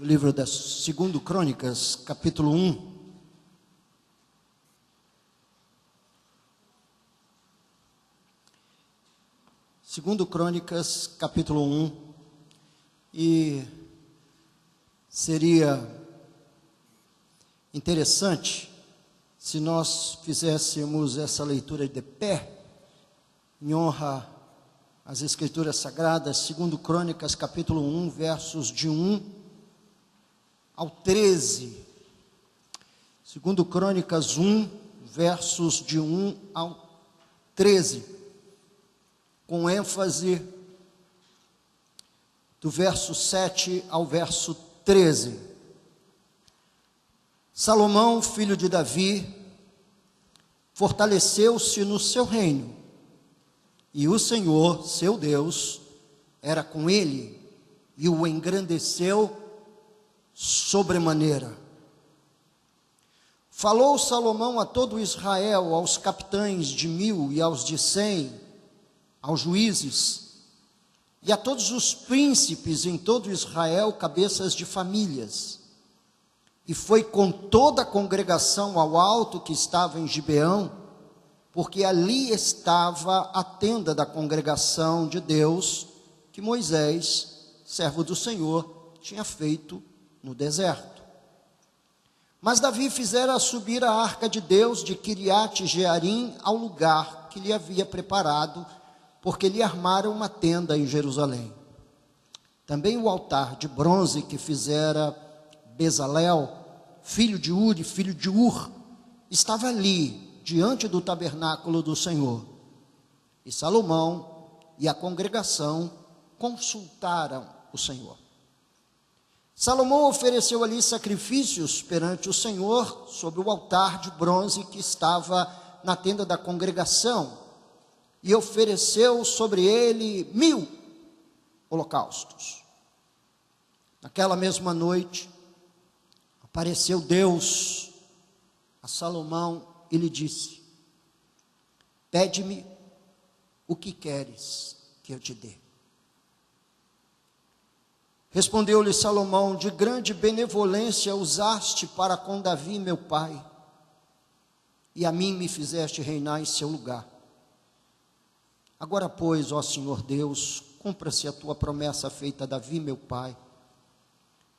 no livro da 2 Crônicas, capítulo 1. Segundo Crônicas, capítulo 1, e seria interessante se nós fizéssemos essa leitura de pé, em honra às Escrituras Sagradas. Segundo Crônicas, capítulo 1, versos de 1 ao 13. Segundo Crônicas 1, versos de 1 ao 13. Com ênfase do verso 7 ao verso 13. Salomão, filho de Davi, fortaleceu-se no seu reino, e o Senhor, seu Deus, era com ele, e o engrandeceu sobremaneira. Falou Salomão a todo Israel, aos capitães de 1000 e aos de 100, aos juízes, e a todos os príncipes em todo Israel, cabeças de famílias. E foi com toda a congregação ao alto que estava em Gibeão, porque ali estava a tenda da congregação de Deus, que Moisés, servo do Senhor, tinha feito no deserto. Mas Davi fizera subir a arca de Deus de Quiriate Jearim ao lugar que lhe havia preparado, porque lhe armaram uma tenda em Jerusalém. Também o altar de bronze que fizera Bezalel, filho de Uri, filho de Ur, estava ali, diante do tabernáculo do Senhor. E Salomão e a congregação consultaram o Senhor. Salomão ofereceu ali sacrifícios perante o Senhor, sobre o altar de bronze que estava na tenda da congregação, e ofereceu sobre ele 1000 holocaustos. Naquela mesma noite, apareceu Deus a Salomão e lhe disse: pede-me o que queres que eu te dê. Respondeu-lhe Salomão: de grande benevolência usaste para com Davi meu pai, e a mim me fizeste reinar em seu lugar. Agora, pois, ó Senhor Deus, cumpra-se a tua promessa feita a Davi, meu pai,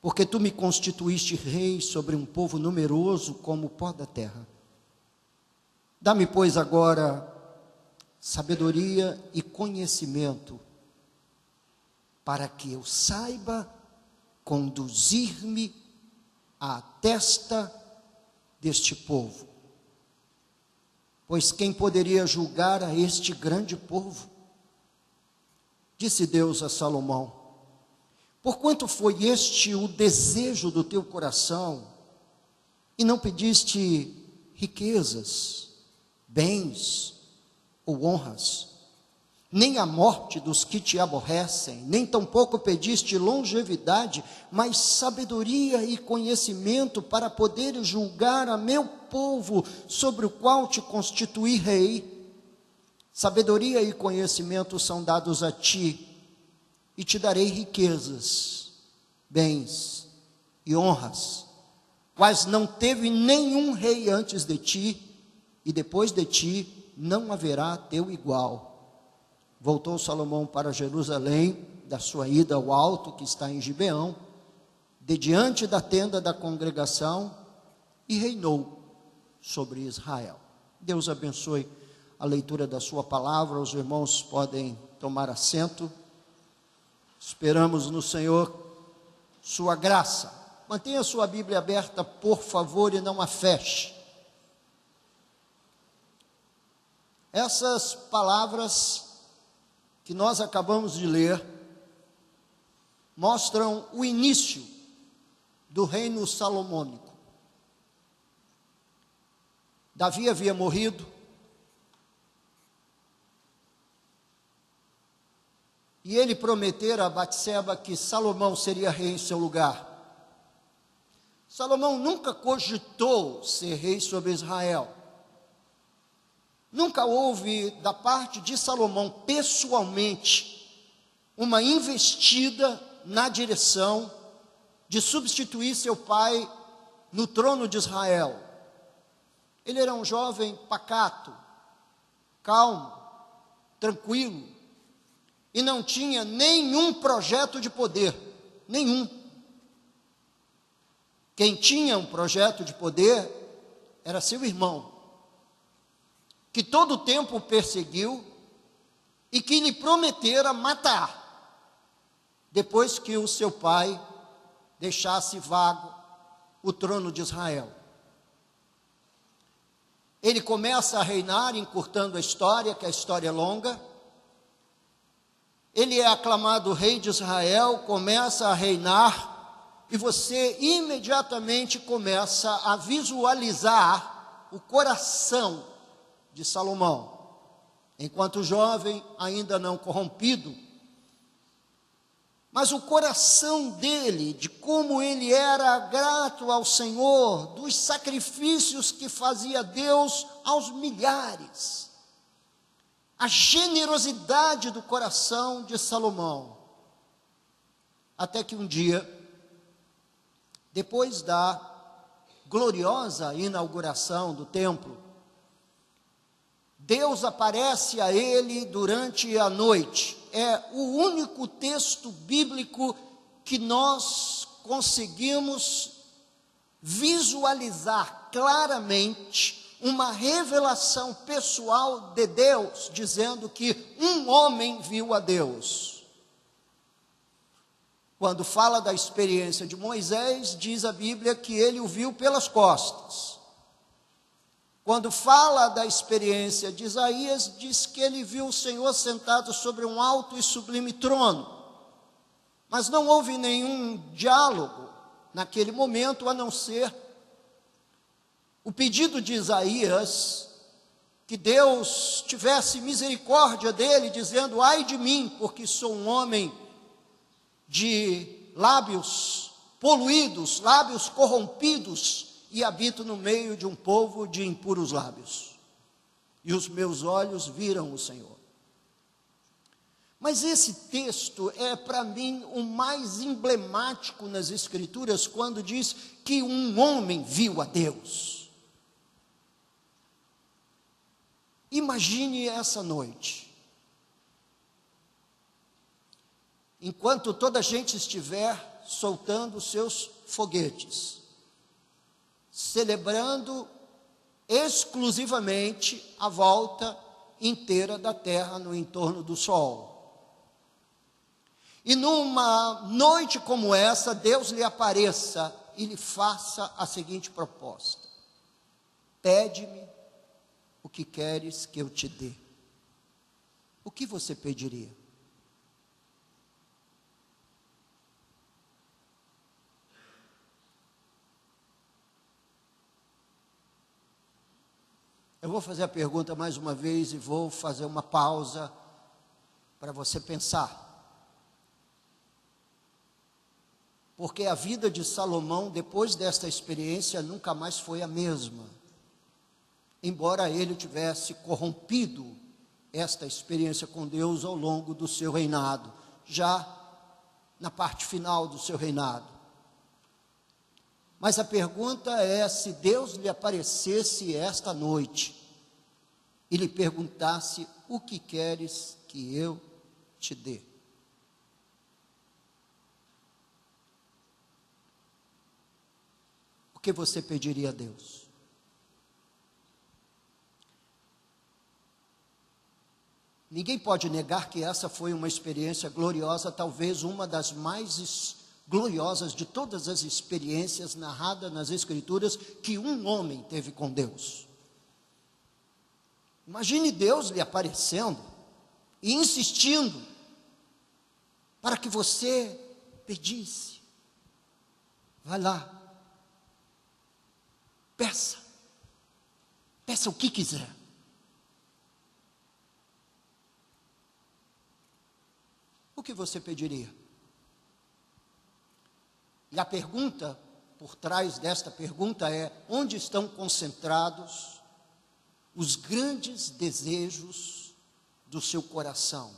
porque tu me constituíste rei sobre um povo numeroso como o pó da terra. Dá-me, pois, agora sabedoria e conhecimento, para que eu saiba conduzir-me à testa deste povo. Pois quem poderia julgar a este grande povo? Disse Deus a Salomão: porquanto foi este o desejo do teu coração, e não pediste riquezas, bens ou honras, nem a morte dos que te aborrecem, nem tampouco pediste longevidade, mas sabedoria e conhecimento para poder julgar a meu povo, sobre o qual te constituí rei. Sabedoria e conhecimento são dados a ti, e te darei riquezas, bens e honras, quais não teve nenhum rei antes de ti, e depois de ti não haverá teu igual. Voltou Salomão para Jerusalém, da sua ida ao alto que está em Gibeão, de diante da tenda da congregação, e reinou sobre Israel. Deus abençoe a leitura da sua palavra. Os irmãos podem tomar assento. Esperamos no Senhor sua graça. Mantenha sua Bíblia aberta, por favor, e não a feche. Essas palavras que nós acabamos de ler mostram o início do reino salomônico. Davi havia morrido, e ele prometera a Batseba que Salomão seria rei em seu lugar. Salomão nunca cogitou ser rei sobre Israel. Nunca houve da parte de Salomão pessoalmente uma investida na direção de substituir seu pai no trono de Israel. Ele era um jovem pacato, calmo, tranquilo, e não tinha nenhum projeto de poder, nenhum. Quem tinha um projeto de poder era seu irmão, que todo o tempo o perseguiu e que lhe prometera matar, depois que o seu pai deixasse vago o trono de Israel. Ele começa a reinar, encurtando a história, que a história é longa. Ele é aclamado rei de Israel, começa a reinar, e você imediatamente começa a visualizar o coração de Salomão. Enquanto jovem, ainda não corrompido, mas o coração dele, de como ele era grato ao Senhor, dos sacrifícios que fazia Deus aos milhares, a generosidade do coração de Salomão. Até que um dia, depois da gloriosa inauguração do templo, Deus aparece a ele durante a noite. É o único texto bíblico que nós conseguimos visualizar claramente uma revelação pessoal de Deus, dizendo que um homem viu a Deus. Quando fala da experiência de Moisés, diz a Bíblia que ele o viu pelas costas. Quando fala da experiência de Isaías, diz que ele viu o Senhor sentado sobre um alto e sublime trono. Mas não houve nenhum diálogo naquele momento, a não ser o pedido de Isaías, que Deus tivesse misericórdia dele, dizendo: ai de mim, porque sou um homem de lábios poluídos, lábios corrompidos, e habito no meio de um povo de impuros lábios, e os meus olhos viram o Senhor. Mas esse texto é para mim o mais emblemático nas Escrituras, quando diz que um homem viu a Deus. Imagine essa noite, enquanto toda a gente estiver soltando seus foguetes, celebrando exclusivamente a volta inteira da Terra no entorno do Sol. E numa noite como essa, Deus lhe apareça e lhe faça a seguinte proposta: pede-me o que queres que eu te dê. O que você pediria? Eu vou fazer a pergunta mais uma vez e vou fazer uma pausa para você pensar. Porque a vida de Salomão, depois desta experiência, nunca mais foi a mesma. Embora ele tivesse corrompido esta experiência com Deus ao longo do seu reinado, já na parte final do seu reinado. Mas a pergunta é: se Deus lhe aparecesse esta noite e lhe perguntasse: o que queres que eu te dê? O que você pediria a Deus? Ninguém pode negar que essa foi uma experiência gloriosa, talvez uma das mais gloriosas de todas as experiências narradas nas Escrituras que um homem teve com Deus. Imagine Deus lhe aparecendo e insistindo para que você pedisse. Vai lá, peça o que quiser. O que você pediria? E a pergunta por trás desta pergunta é: onde estão concentrados os grandes desejos do seu coração?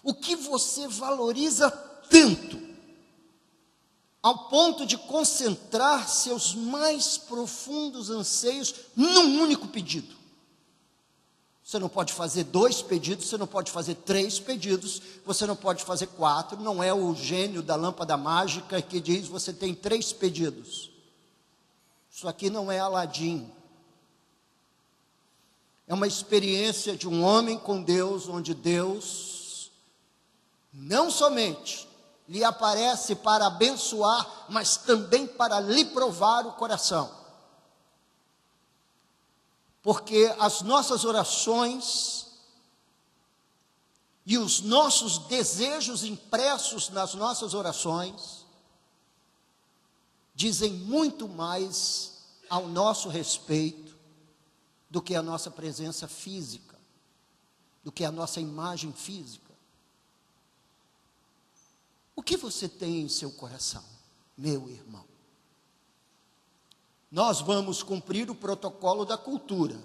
O que você valoriza tanto ao ponto de concentrar seus mais profundos anseios num único pedido. Você não pode fazer 2 pedidos, você não pode fazer 3 pedidos, você não pode fazer 4, não é o gênio da lâmpada mágica que diz você tem 3 pedidos. Isso aqui não é Aladim. É uma experiência de um homem com Deus, onde Deus não somente lhe aparece para abençoar, mas também para lhe provar o coração. Porque as nossas orações e os nossos desejos impressos nas nossas orações dizem muito mais ao nosso respeito do que a nossa presença física, do que a nossa imagem física. O que você tem em seu coração, meu irmão? Nós vamos cumprir o protocolo da cultura.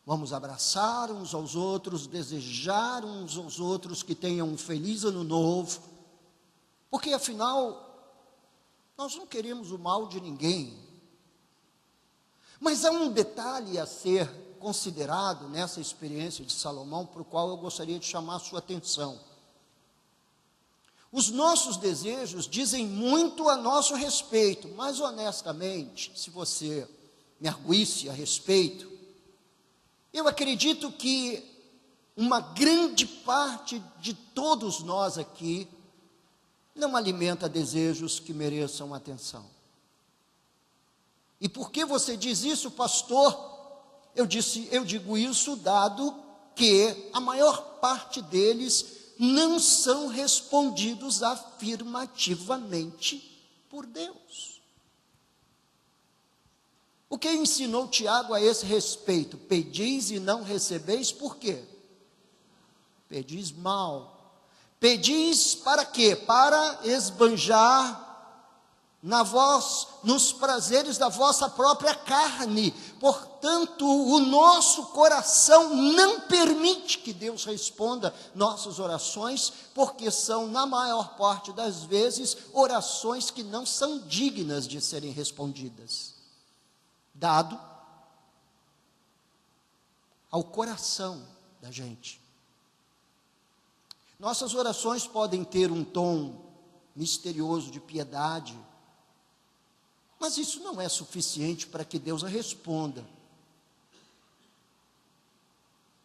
Vamos abraçar uns aos outros, desejar uns aos outros que tenham um feliz ano novo, porque afinal, nós não queremos o mal de ninguém. Mas há um detalhe a ser considerado nessa experiência de Salomão, para o qual eu gostaria de chamar a sua atenção. Os nossos desejos dizem muito a nosso respeito, mas honestamente, se você me arguisse a respeito, eu acredito que uma grande parte de todos nós aqui não alimenta desejos que mereçam atenção. E por que você diz isso, pastor? Eu digo isso dado que a maior parte deles não são respondidos afirmativamente por Deus. O que ensinou Tiago a esse respeito? Pedis e não recebeis, por quê? Pedis mal. Pedis para quê? Para esbanjar nos prazeres da vossa própria carne. Portanto, o nosso coração não permite que Deus responda nossas orações, porque são, na maior parte das vezes, orações que não são dignas de serem respondidas, dado ao coração da gente. Nossas orações podem ter um tom misterioso de piedade, mas isso não é suficiente para que Deus a responda.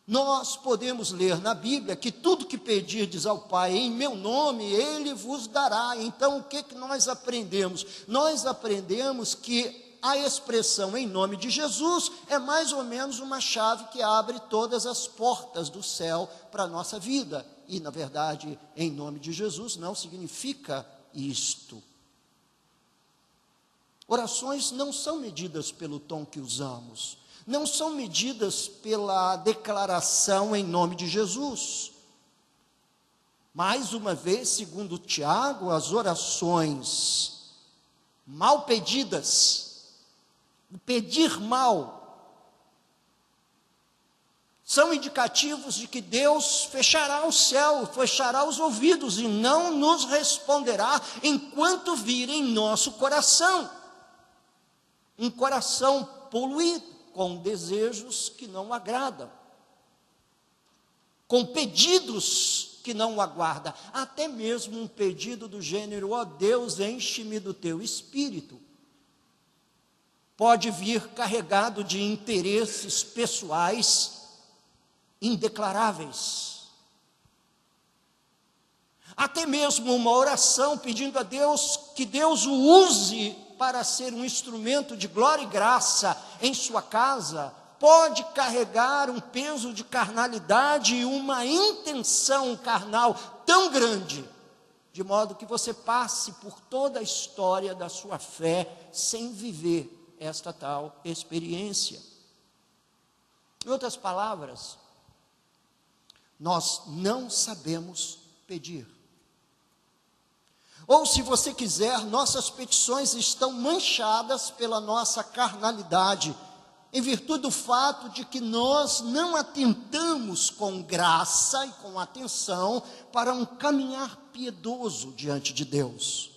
Nós podemos ler na Bíblia que tudo que pedirdes ao Pai em meu nome, Ele vos dará. Então o que nós aprendemos? Nós aprendemos que a expressão em nome de Jesus é mais ou menos uma chave que abre todas as portas do céu para a nossa vida. E na verdade, em nome de Jesus não significa isto. Orações não são medidas pelo tom que usamos, não são medidas pela declaração em nome de Jesus. Mais uma vez, segundo Tiago, as orações mal pedidas, o pedir mal, são indicativos de que Deus fechará o céu, fechará os ouvidos e não nos responderá enquanto vir em nosso coração. Um coração poluído, com desejos que não o agradam, com pedidos que não o aguardam, até mesmo um pedido do gênero, ó Deus, enche-me do teu espírito, pode vir carregado de interesses pessoais indeclaráveis. Até mesmo uma oração pedindo a Deus que Deus o use para ser um instrumento de glória e graça em sua casa, pode carregar um peso de carnalidade e uma intenção carnal tão grande, de modo que você passe por toda a história da sua fé sem viver esta tal experiência. Em outras palavras, nós não sabemos pedir. Ou, se você quiser, nossas petições estão manchadas pela nossa carnalidade, em virtude do fato de que nós não atentamos com graça e com atenção para um caminhar piedoso diante de Deus.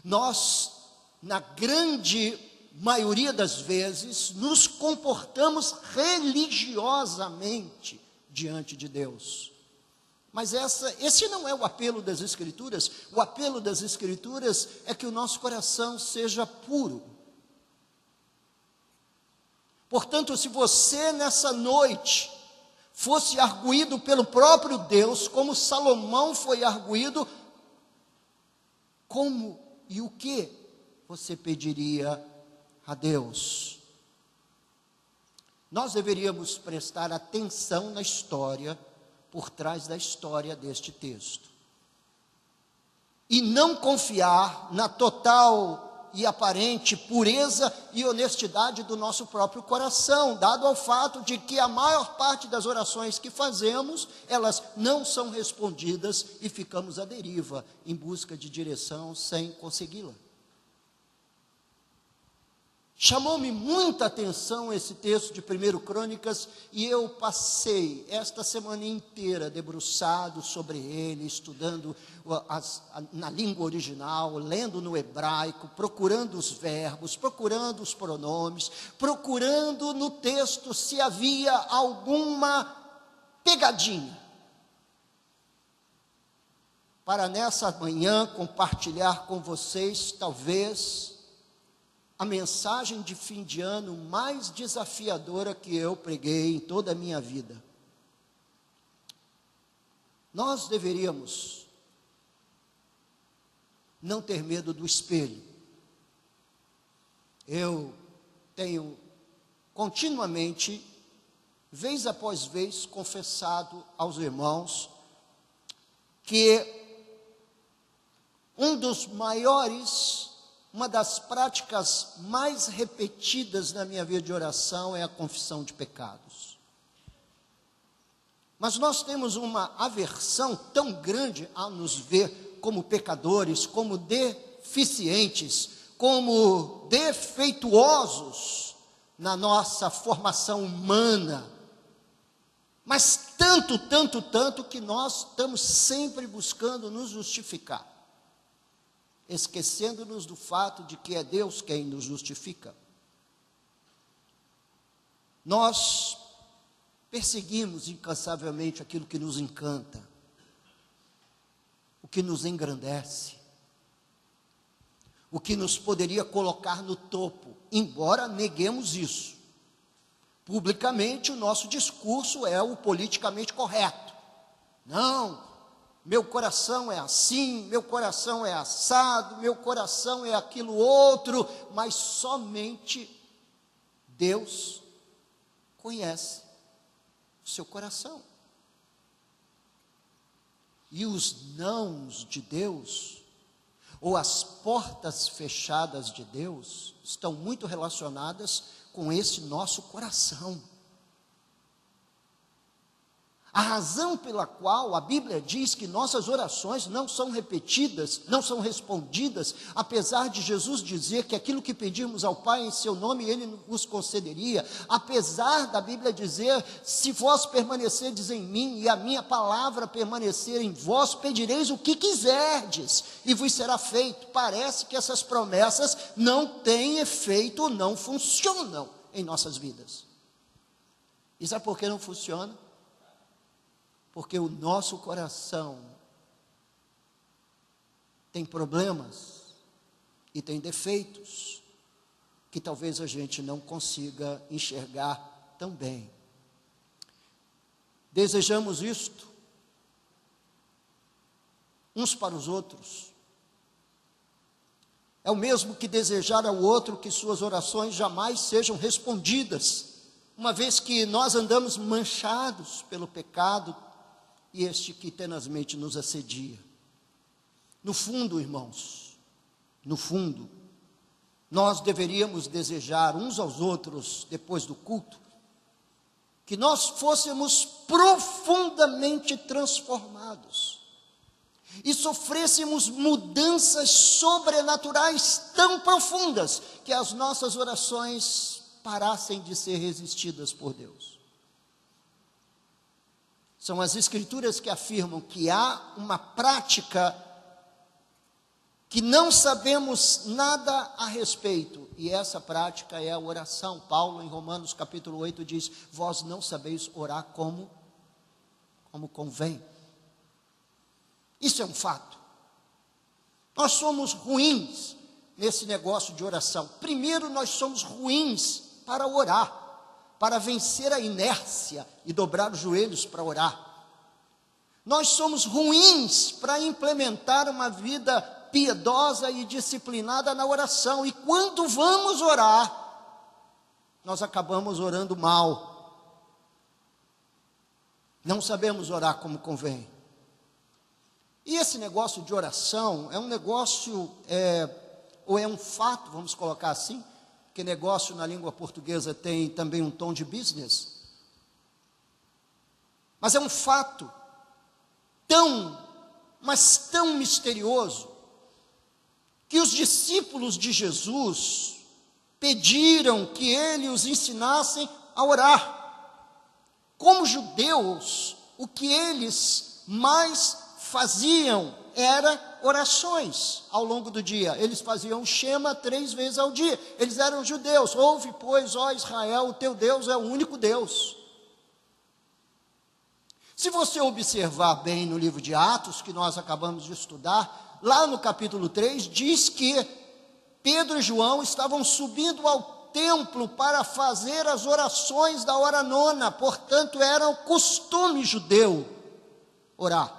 Nós, na grande maioria das vezes, nos comportamos religiosamente diante de Deus. Mas esse não é o apelo das Escrituras. O apelo das Escrituras é que o nosso coração seja puro. Portanto, se você nessa noite fosse arguído pelo próprio Deus, como Salomão foi arguído, como e o que você pediria a Deus? Nós deveríamos prestar atenção na história por trás da história deste texto e não confiar na total e aparente pureza e honestidade do nosso próprio coração, dado ao fato de que a maior parte das orações que fazemos, elas não são respondidas e ficamos à deriva, em busca de direção sem consegui-la. Chamou-me muita atenção esse texto de 1 Crônicas, e eu passei esta semana inteira debruçado sobre ele, estudando na língua original, lendo no hebraico, procurando os verbos, procurando os pronomes, procurando no texto se havia alguma pegadinha, para nessa manhã compartilhar com vocês, talvez, a mensagem de fim de ano mais desafiadora que eu preguei em toda a minha vida. Nós deveríamos não ter medo do espelho. Eu tenho continuamente, vez após vez, confessado aos irmãos que uma das práticas mais repetidas na minha vida de oração é a confissão de pecados. Mas nós temos uma aversão tão grande a nos ver como pecadores, como deficientes, como defeituosos na nossa formação humana. Mas tanto que nós estamos sempre buscando nos justificar, esquecendo-nos do fato de que é Deus quem nos justifica. Nós perseguimos incansavelmente aquilo que nos encanta, o que nos engrandece, o que nos poderia colocar no topo, embora neguemos isso. Publicamente, o nosso discurso é o politicamente correto. Não, meu coração é assim, meu coração é assado, meu coração é aquilo outro, mas somente Deus conhece o seu coração. E os nãos de Deus, ou as portas fechadas de Deus, estão muito relacionadas com esse nosso coração. A razão pela qual a Bíblia diz que nossas orações não são repetidas, não são respondidas, apesar de Jesus dizer que aquilo que pedirmos ao Pai em seu nome, Ele nos concederia, apesar da Bíblia dizer, se vós permanecerdes em mim e a minha palavra permanecer em vós, pedireis o que quiserdes e vos será feito. Parece que essas promessas não têm efeito, não funcionam em nossas vidas. E sabe por que não funciona? Porque o nosso coração tem problemas e tem defeitos que talvez a gente não consiga enxergar tão bem. Desejamos isto uns para os outros. É o mesmo que desejar ao outro que suas orações jamais sejam respondidas, uma vez que nós andamos manchados pelo pecado e este que tenazmente nos assedia. No fundo, irmãos, no fundo, nós deveríamos desejar uns aos outros, depois do culto, que nós fôssemos profundamente transformados e sofrêssemos mudanças sobrenaturais tão profundas que as nossas orações parassem de ser resistidas por Deus. São as Escrituras que afirmam que há uma prática que não sabemos nada a respeito, e essa prática é a oração. Paulo, em Romanos capítulo 8, diz: vós não sabeis orar como convém. Isso é um fato. Nós somos ruins nesse negócio de oração. Primeiro, nós somos ruins para orar, para vencer a inércia e dobrar os joelhos para orar. Nós somos ruins para implementar uma vida piedosa e disciplinada na oração. E quando vamos orar, nós acabamos orando mal. Não sabemos orar como convém. E esse negócio de oração é um negócio, ou é um fato, vamos colocar assim, que negócio na língua portuguesa tem também um tom de business. Mas é um fato mas tão misterioso, que os discípulos de Jesus pediram que ele os ensinassem a orar. Como judeus, o que eles mais faziam era orações ao longo do dia. Eles faziam Shema 3 vezes ao dia. Eles eram judeus. Ouve, pois, ó Israel, o teu Deus é o único Deus. Se você observar bem no livro de Atos, que nós acabamos de estudar, lá no capítulo 3, diz que Pedro e João estavam subindo ao templo para fazer as orações da hora nona. Portanto, era o costume judeu orar,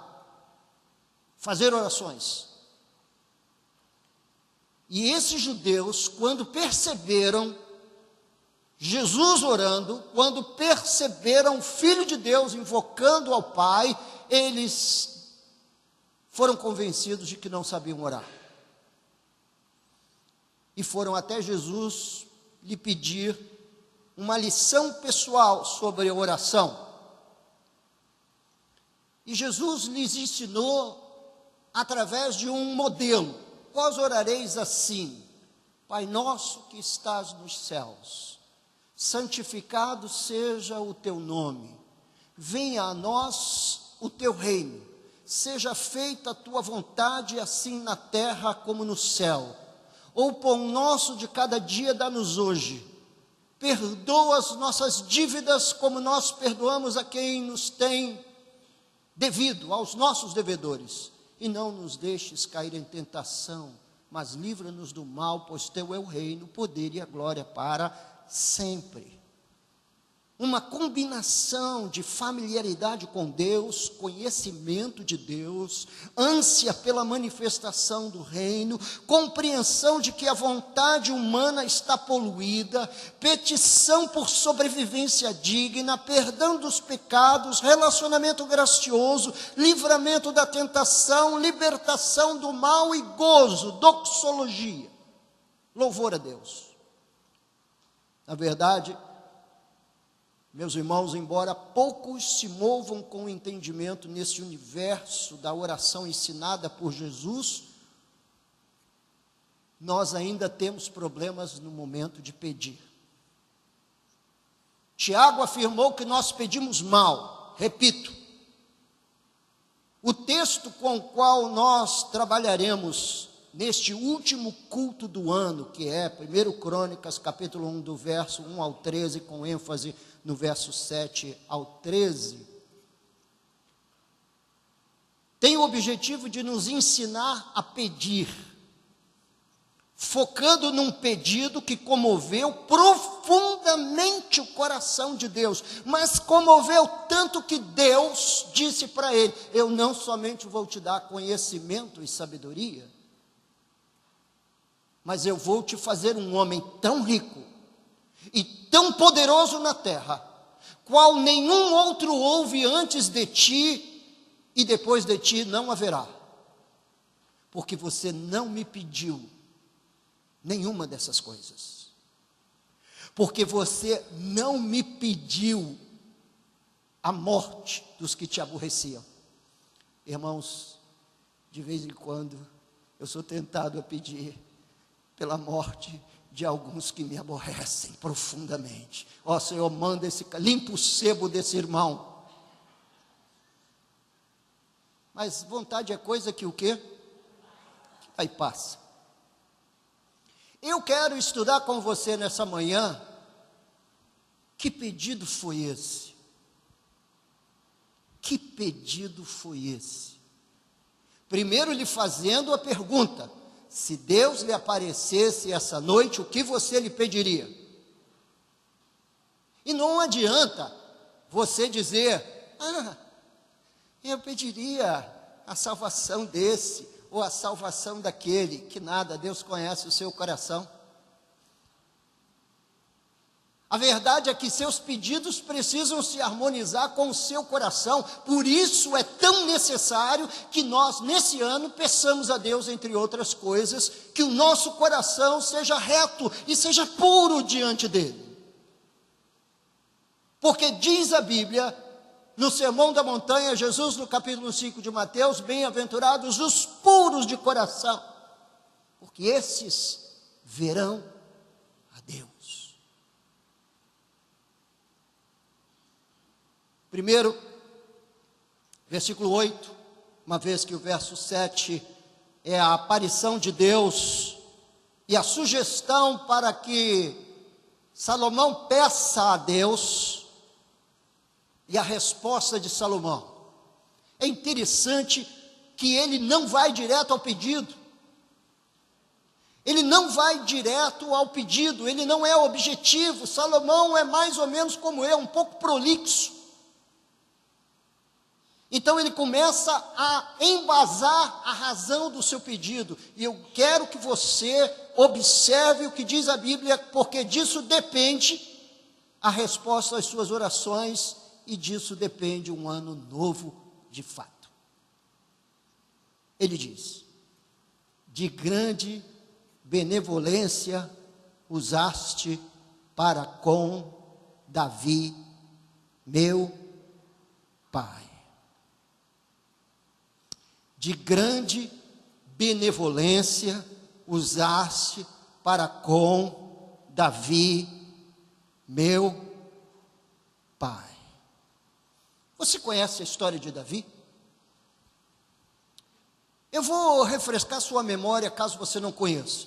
fazer orações. E esses judeus, quando perceberam Jesus orando, quando perceberam o Filho de Deus invocando ao Pai, eles foram convencidos de que não sabiam orar. E foram até Jesus lhe pedir uma lição pessoal sobre a oração. E Jesus lhes ensinou através de um modelo. Vós orareis assim: Pai nosso que estás nos céus, santificado seja o teu nome, venha a nós o teu reino, seja feita a tua vontade, assim na terra como no céu. O pão nosso de cada dia dá-nos hoje, perdoa as nossas dívidas como nós perdoamos a quem nos tem devido, aos nossos devedores, e não nos deixes cair em tentação, mas livra-nos do mal, pois teu é o reino, o poder e a glória para sempre. Uma combinação de familiaridade com Deus, conhecimento de Deus, ânsia pela manifestação do reino, compreensão de que a vontade humana está poluída, petição por sobrevivência digna, perdão dos pecados, relacionamento gracioso, livramento da tentação, libertação do mal e gozo, doxologia, louvor a Deus. Na verdade, meus irmãos, embora poucos se movam com o entendimento nesse universo da oração ensinada por Jesus, nós ainda temos problemas no momento de pedir. Tiago afirmou que nós pedimos mal. Repito, o texto com o qual nós trabalharemos neste último culto do ano, que é 1 Crônicas, capítulo 1, do verso 1 ao 13, com ênfase no verso 7 ao 13, tem o objetivo de nos ensinar a pedir, focando num pedido que comoveu profundamente o coração de Deus, mas comoveu tanto que Deus disse para ele: eu não somente vou te dar conhecimento e sabedoria, mas eu vou te fazer um homem tão rico e tão poderoso na terra, qual nenhum outro houve antes de ti, e depois de ti não haverá, porque você não me pediu nenhuma dessas coisas, porque você não me pediu a morte dos que te aborreciam. Irmãos, de vez em quando eu sou tentado a pedir pela morte de alguns que me aborrecem profundamente. Ó Senhor, manda limpa o sebo desse irmão. Mas vontade é coisa que o quê? Que vai e passa. Eu quero estudar com você nessa manhã, que pedido foi esse? Que pedido foi esse? Primeiro lhe fazendo a pergunta, se Deus lhe aparecesse essa noite, o que você lhe pediria? E não adianta você dizer, eu pediria a salvação desse, ou a salvação daquele, que nada, Deus conhece o seu coração. A verdade é que seus pedidos precisam se harmonizar com o seu coração, por isso é tão necessário que nós, nesse ano, peçamos a Deus, entre outras coisas, que o nosso coração seja reto e seja puro diante dele. Porque diz a Bíblia, no Sermão da Montanha, Jesus no capítulo 5 de Mateus, bem-aventurados os puros de coração, porque esses verão a Deus. Primeiro, versículo 8, uma vez que o verso 7 é a aparição de Deus e a sugestão para que Salomão peça a Deus, e a resposta de Salomão. É interessante que ele não vai direto ao pedido. Ele não vai direto ao pedido, ele não é objetivo. Salomão é mais ou menos como eu, um pouco prolixo. Então ele começa a embasar a razão do seu pedido. E eu quero que você observe o que diz a Bíblia, porque disso depende a resposta às suas orações, e disso depende um ano novo de fato. Ele diz, de grande benevolência usaste para com Davi, meu pai. De grande benevolência usaste para com Davi, meu pai. Você conhece a história de Davi? Eu vou refrescar sua memória caso você não conheça.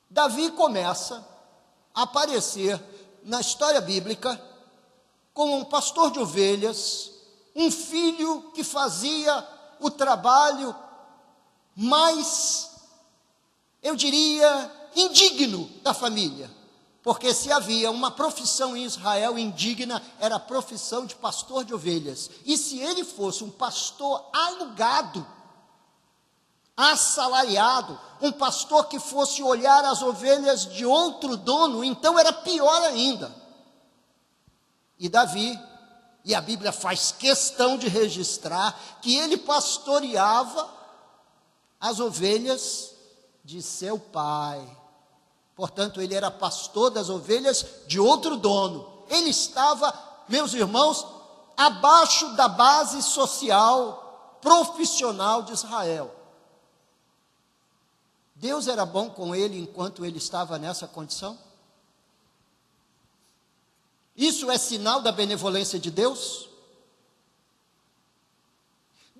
Davi começa a aparecer na história bíblica como um pastor de ovelhas, um filho que fazia o trabalho mais, eu diria, indigno da família. Porque se havia uma profissão em Israel indigna, era a profissão de pastor de ovelhas. E se ele fosse um pastor alugado, assalariado, um pastor que fosse olhar as ovelhas de outro dono, então era pior ainda. E Davi, e a Bíblia faz questão de registrar, que ele pastoreava as ovelhas de seu pai. Portanto, ele era pastor das ovelhas de outro dono. Ele estava, meus irmãos, abaixo da base social, profissional de Israel. Deus era bom com ele enquanto ele estava nessa condição? Isso é sinal da benevolência de Deus?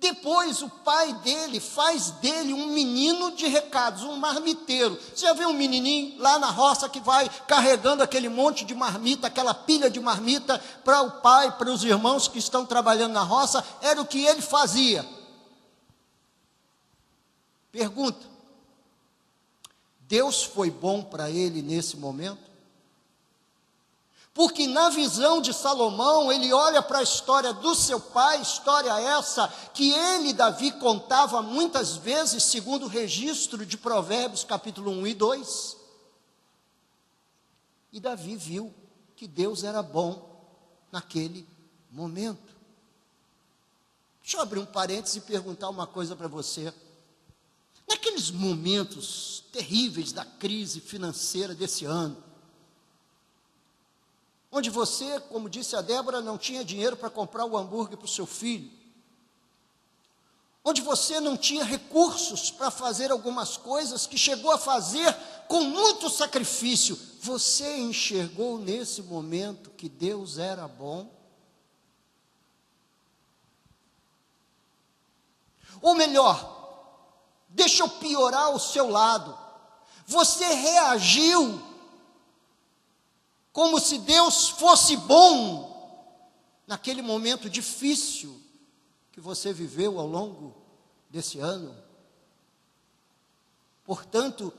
Depois o pai dele faz dele um menino de recados, um marmiteiro. Você já viu um menininho lá na roça que vai carregando aquele monte de marmita, aquela pilha de marmita para o pai, para os irmãos que estão trabalhando na roça? Era o que ele fazia. Pergunta, Deus foi bom para ele nesse momento? Porque na visão de Salomão, ele olha para a história do seu pai, história essa que ele, Davi, contava muitas vezes, segundo o registro de Provérbios, capítulo 1 e 2. E Davi viu que Deus era bom naquele momento. Deixa eu abrir um parênteses e perguntar uma coisa para você. Naqueles momentos terríveis da crise financeira desse ano, onde você, como disse a Débora, não tinha dinheiro para comprar o hambúrguer para o seu filho, onde você não tinha recursos para fazer algumas coisas que chegou a fazer com muito sacrifício, você enxergou nesse momento que Deus era bom? Ou melhor, deixa eu piorar o seu lado, você reagiu como se Deus fosse bom naquele momento difícil que você viveu ao longo desse ano? Portanto,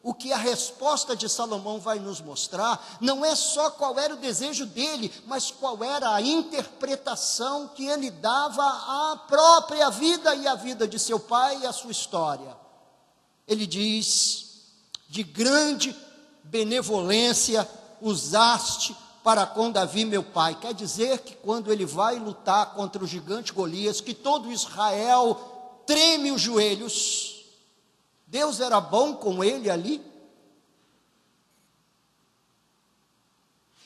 o que a resposta de Salomão vai nos mostrar, não é só qual era o desejo dele, mas qual era a interpretação que ele dava à própria vida e à vida de seu pai e à sua história. Ele diz: de grande benevolência usaste para com Davi meu pai. Quer dizer que quando ele vai lutar contra o gigante Golias, que todo Israel treme os joelhos, Deus era bom com ele ali?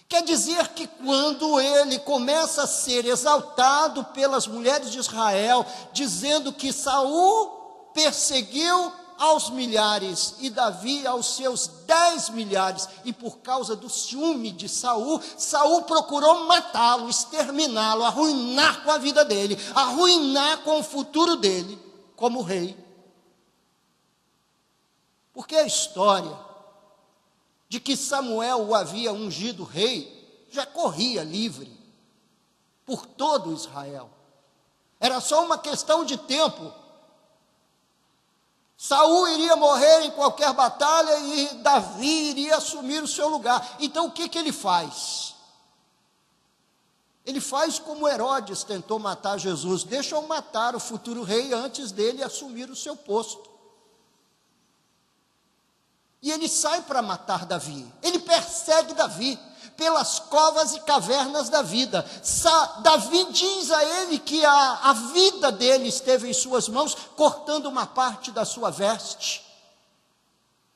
Quer dizer que quando ele começa a ser exaltado pelas mulheres de Israel, dizendo que Saul perseguiu aos milhares e Davi aos seus 10 milhares, e por causa do ciúme de Saul, Saul procurou matá-lo, exterminá-lo, arruinar com a vida dele, arruinar com o futuro dele como rei. Porque a história de que Samuel o havia ungido rei já corria livre por todo Israel. Era só uma questão de tempo. Saul iria morrer em qualquer batalha e Davi iria assumir o seu lugar. Então o que ele faz? Ele faz como Herodes tentou matar Jesus: deixa eu matar o futuro rei antes dele assumir o seu posto. E ele sai para matar Davi, ele persegue Davi pelas covas e cavernas da vida. Davi diz a ele que a vida dele esteve em suas mãos, cortando uma parte da sua veste,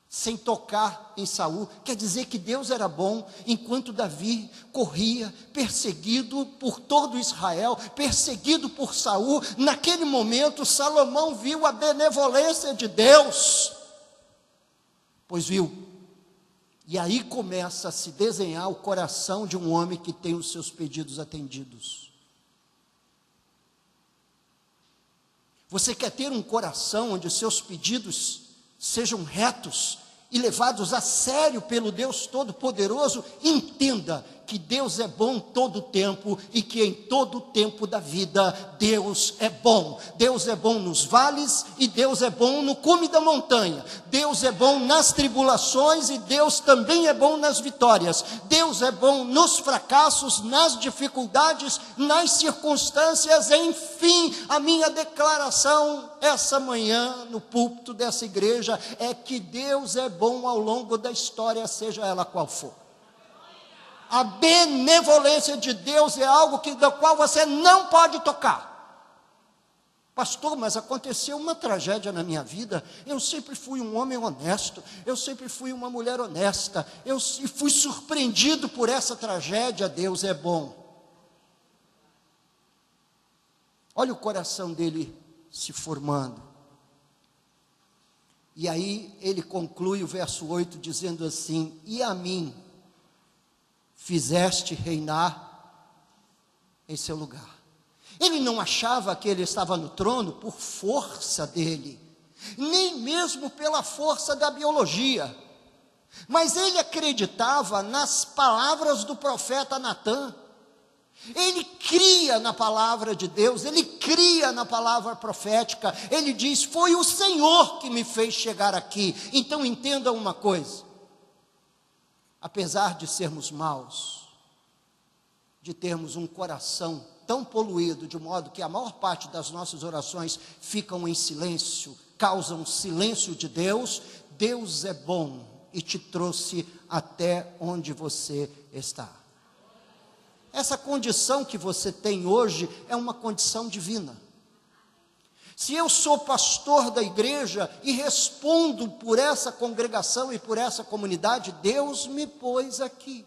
sem tocar em Saul. Quer dizer que Deus era bom, enquanto Davi corria, perseguido por todo Israel, perseguido por Saul. Naquele momento, Salomão viu a benevolência de Deus, pois viu. E aí começa a se desenhar o coração de um homem que tem os seus pedidos atendidos. Você quer ter um coração onde os seus pedidos sejam retos e levados a sério pelo Deus Todo-Poderoso? Entenda que Deus é bom todo o tempo e que em todo o tempo da vida Deus é bom. Deus é bom nos vales e Deus é bom no cume da montanha. Deus é bom nas tribulações e Deus também é bom nas vitórias. Deus é bom nos fracassos, nas dificuldades, nas circunstâncias. Enfim, a minha declaração essa manhã no púlpito dessa igreja é que Deus é bom ao longo da história, seja ela qual for. A benevolência de Deus é algo do qual você não pode tocar. Pastor, mas aconteceu uma tragédia na minha vida. Eu sempre fui um homem honesto, eu sempre fui uma mulher honesta, eu fui surpreendido por essa tragédia. Deus é bom. Olha o coração dele se formando. E aí ele conclui o verso 8 dizendo assim: e a mim fizeste reinar em seu lugar. Ele não achava que ele estava no trono por força dele, nem mesmo pela força da biologia, mas ele acreditava nas palavras do profeta Natã. Ele cria na palavra de Deus, ele cria na palavra profética. Ele diz: foi o Senhor que me fez chegar aqui. Então entenda uma coisa: apesar de sermos maus, de termos um coração tão poluído, de modo que a maior parte das nossas orações ficam em silêncio, causam silêncio de Deus, Deus é bom e te trouxe até onde você está. Essa condição que você tem hoje é uma condição divina. Se eu sou pastor da igreja e respondo por essa congregação e por essa comunidade, Deus me pôs aqui.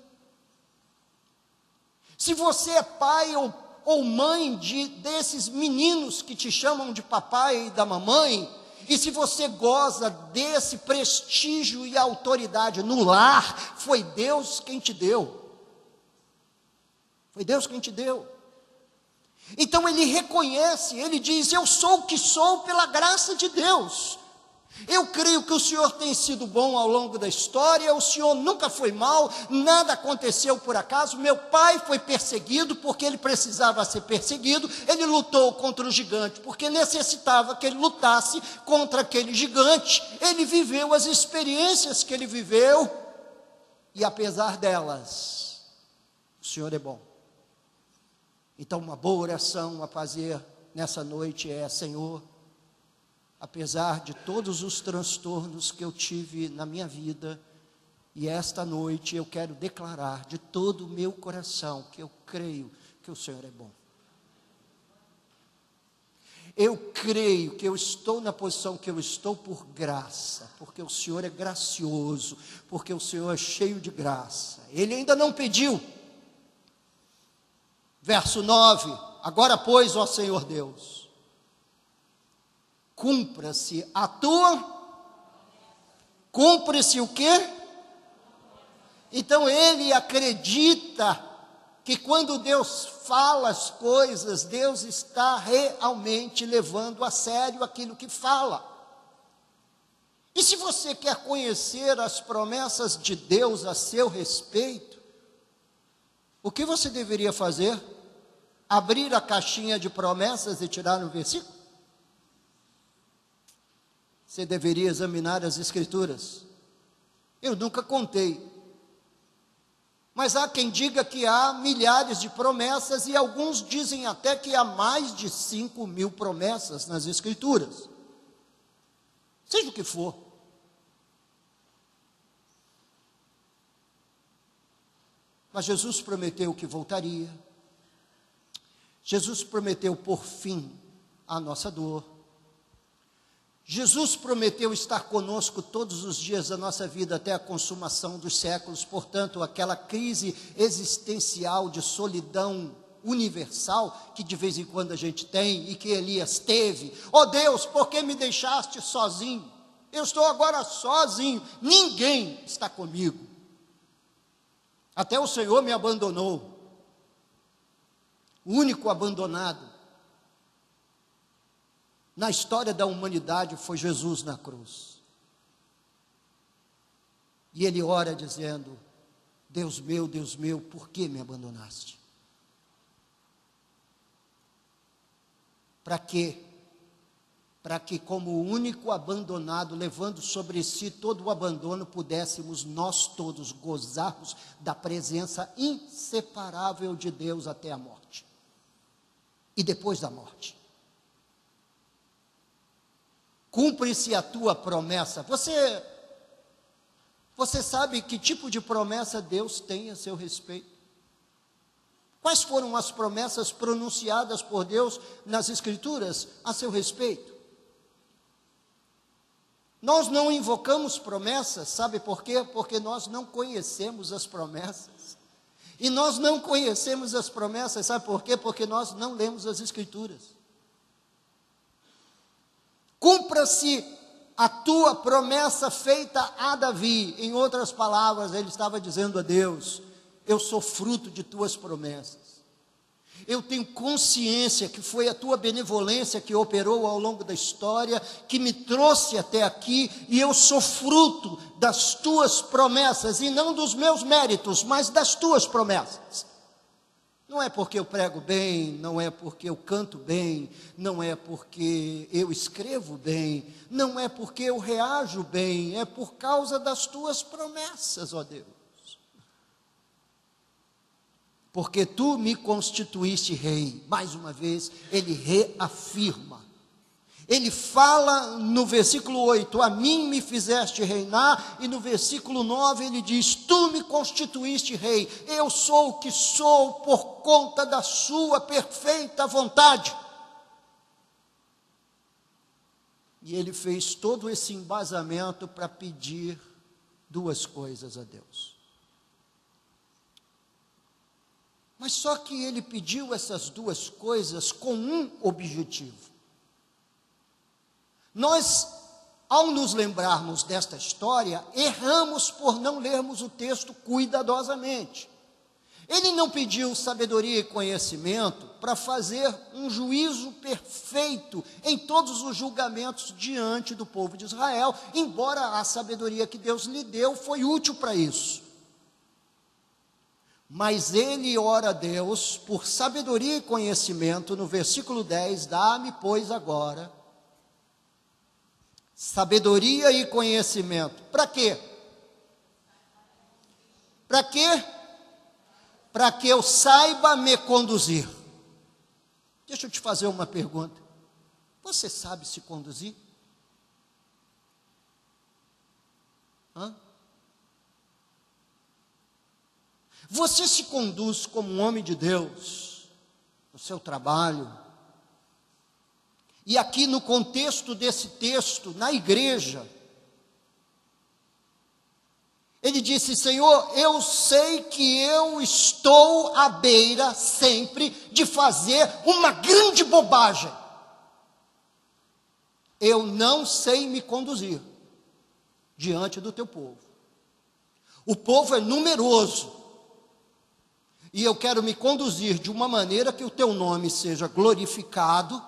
Se você é pai ou ou mãe desses meninos que te chamam de papai e da mamãe, e se você goza desse prestígio e autoridade no lar, foi Deus quem te deu. Foi Deus quem te deu. Então ele reconhece, ele diz: eu sou o que sou pela graça de Deus. Eu creio que o Senhor tem sido bom ao longo da história, o Senhor nunca foi mal, nada aconteceu por acaso. Meu pai foi perseguido porque ele precisava ser perseguido, ele lutou contra o gigante porque necessitava que ele lutasse contra aquele gigante. Ele viveu as experiências que ele viveu, e apesar delas, o Senhor é bom. Então uma boa oração a fazer nessa noite é: Senhor, apesar de todos os transtornos que eu tive na minha vida, e esta noite eu quero declarar de todo o meu coração que eu creio que o Senhor é bom. Eu creio que eu estou na posição que eu estou por graça, porque o Senhor é gracioso, porque o Senhor é cheio de graça. Ele ainda não pediu. Verso 9: agora, pois, ó Senhor Deus, cumpra-se o quê? Então ele acredita que quando Deus fala as coisas, Deus está realmente levando a sério aquilo que fala. E se você quer conhecer as promessas de Deus a seu respeito, o que você deveria fazer? Abrir a caixinha de promessas e tirar um versículo? Você deveria examinar as Escrituras. Eu nunca contei, mas há quem diga que há milhares de promessas, e alguns dizem até que há mais de 5.000 promessas nas Escrituras. Seja o que for. Mas Jesus prometeu que voltaria. Jesus prometeu pôr fim à nossa dor. Jesus prometeu estar conosco todos os dias da nossa vida até a consumação dos séculos. Portanto, aquela crise existencial de solidão universal que de vez em quando a gente tem e que Elias teve: ó Deus, por que me deixaste sozinho? Eu estou agora sozinho, ninguém está comigo. Até o Senhor me abandonou. O único abandonado na história da humanidade foi Jesus na cruz. E ele ora dizendo: Deus meu, por que me abandonaste? Para quê? Para que, como o único abandonado, levando sobre si todo o abandono, pudéssemos nós todos gozarmos da presença inseparável de Deus até a morte. E depois da morte. Cumpre-se a tua promessa. Você sabe que tipo de promessa Deus tem a seu respeito? Quais foram as promessas pronunciadas por Deus nas Escrituras a seu respeito? Nós não invocamos promessas, sabe por quê? Porque nós não conhecemos as promessas. E nós não conhecemos as promessas, sabe por quê? Porque nós não lemos as Escrituras. Cumpra-se a tua promessa feita a Davi. Em outras palavras, ele estava dizendo a Deus: eu sou fruto de tuas promessas. Eu tenho consciência que foi a tua benevolência que operou ao longo da história, que me trouxe até aqui, e eu sou fruto das tuas promessas, e não dos meus méritos, mas das tuas promessas. Não é porque eu prego bem, não é porque eu canto bem, não é porque eu escrevo bem, não é porque eu reajo bem, é por causa das tuas promessas, ó Deus. Porque tu me constituíste rei. Mais uma vez, ele reafirma. Ele fala no versículo 8, a mim me fizeste reinar, e no versículo 9 ele diz, tu me constituíste rei, eu sou o que sou por conta da sua perfeita vontade. E ele fez todo esse embasamento para pedir duas coisas a Deus. Mas só que ele pediu essas duas coisas com um objetivo. Nós, ao nos lembrarmos desta história, erramos por não lermos o texto cuidadosamente. Ele não pediu sabedoria e conhecimento para fazer um juízo perfeito em todos os julgamentos diante do povo de Israel, embora a sabedoria que Deus lhe deu foi útil para isso. Mas ele ora a Deus por sabedoria e conhecimento, no versículo 10, dá-me, pois, agora, sabedoria e conhecimento. Para quê? Para quê? Para que eu saiba me conduzir. Deixa eu te fazer uma pergunta. Você sabe se conduzir? Hã? Você se conduz como um homem de Deus, no seu trabalho? E aqui no contexto desse texto, na igreja, ele disse: Senhor, eu sei que eu estou à beira sempre de fazer uma grande bobagem. Eu não sei me conduzir diante do teu povo. O povo é numeroso. E eu quero me conduzir de uma maneira que o teu nome seja glorificado.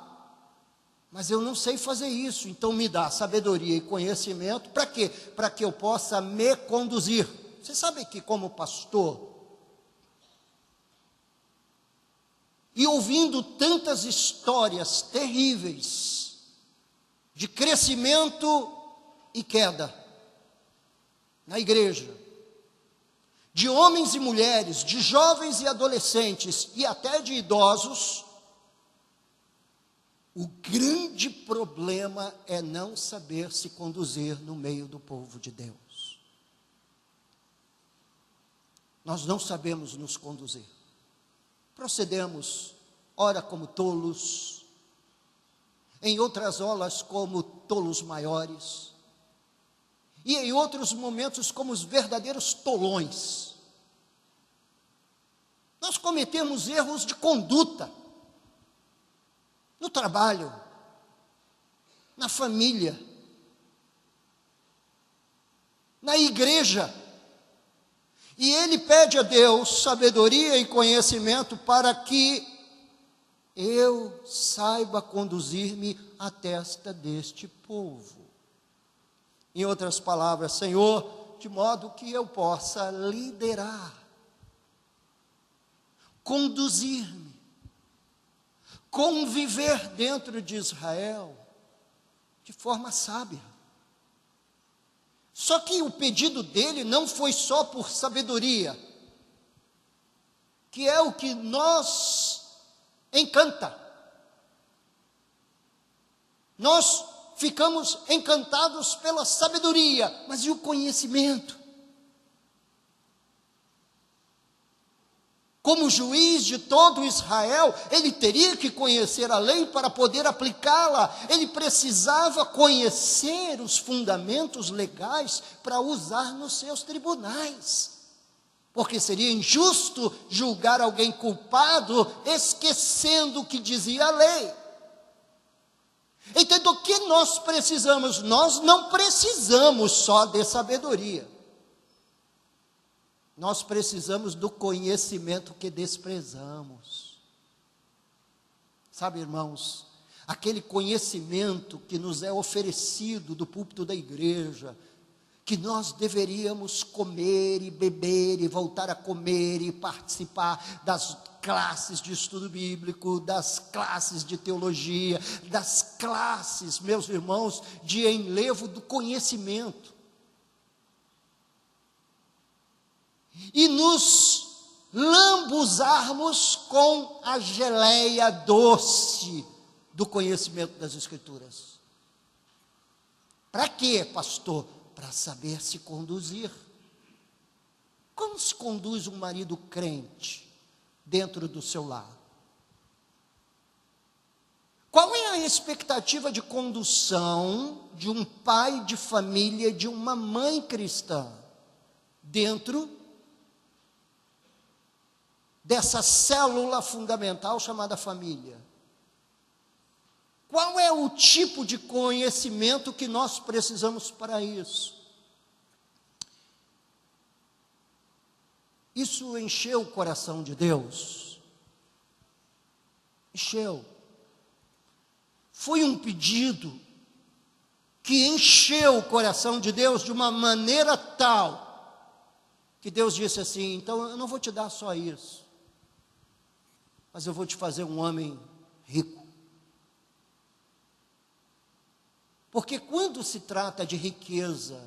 Mas eu não sei fazer isso, então me dá sabedoria e conhecimento, para quê? Para que eu possa me conduzir. Você sabe que como pastor, e ouvindo tantas histórias terríveis, de crescimento e queda, na igreja, de homens e mulheres, de jovens e adolescentes, e até de idosos, o grande problema é não saber se conduzir no meio do povo de Deus. Nós não sabemos nos conduzir. Procedemos, ora como tolos, em outras horas como tolos maiores, e em outros momentos como os verdadeiros tolões. Nós cometemos erros de conduta, no trabalho, na família, na igreja. E ele pede a Deus sabedoria e conhecimento para que eu saiba conduzir-me à testa deste povo. Em outras palavras, Senhor, de modo que eu possa liderar, conduzir-me, conviver dentro de Israel de forma sábia. Só que o pedido dele não foi só por sabedoria, que é o que nos encanta. Nós ficamos encantados pela sabedoria, mas e o conhecimento? Como juiz de todo Israel, ele teria que conhecer a lei para poder aplicá-la. Ele precisava conhecer os fundamentos legais para usar nos seus tribunais. Porque seria injusto julgar alguém culpado esquecendo o que dizia a lei. Então, do que nós precisamos? Nós não precisamos só de sabedoria. Nós precisamos do conhecimento que desprezamos. Sabe, irmãos, aquele conhecimento que nos é oferecido do púlpito da igreja, que nós deveríamos comer e beber e voltar a comer e participar das classes de estudo bíblico, das classes de teologia, das classes, meus irmãos, de enlevo do conhecimento. E nos lambuzarmos com a geleia doce do conhecimento das Escrituras. Para quê, pastor? Para saber se conduzir. Como se conduz um marido crente dentro do seu lar? Qual é a expectativa de condução de um pai de família, de uma mãe cristã, dentro dessa célula fundamental chamada família. Qual é o tipo de conhecimento que nós precisamos para isso? Isso encheu o coração de Deus. Encheu. Foi um pedido que encheu o coração de Deus de uma maneira tal, que Deus disse assim: então eu não vou te dar só isso, mas eu vou te fazer um homem rico. Porque quando se trata de riqueza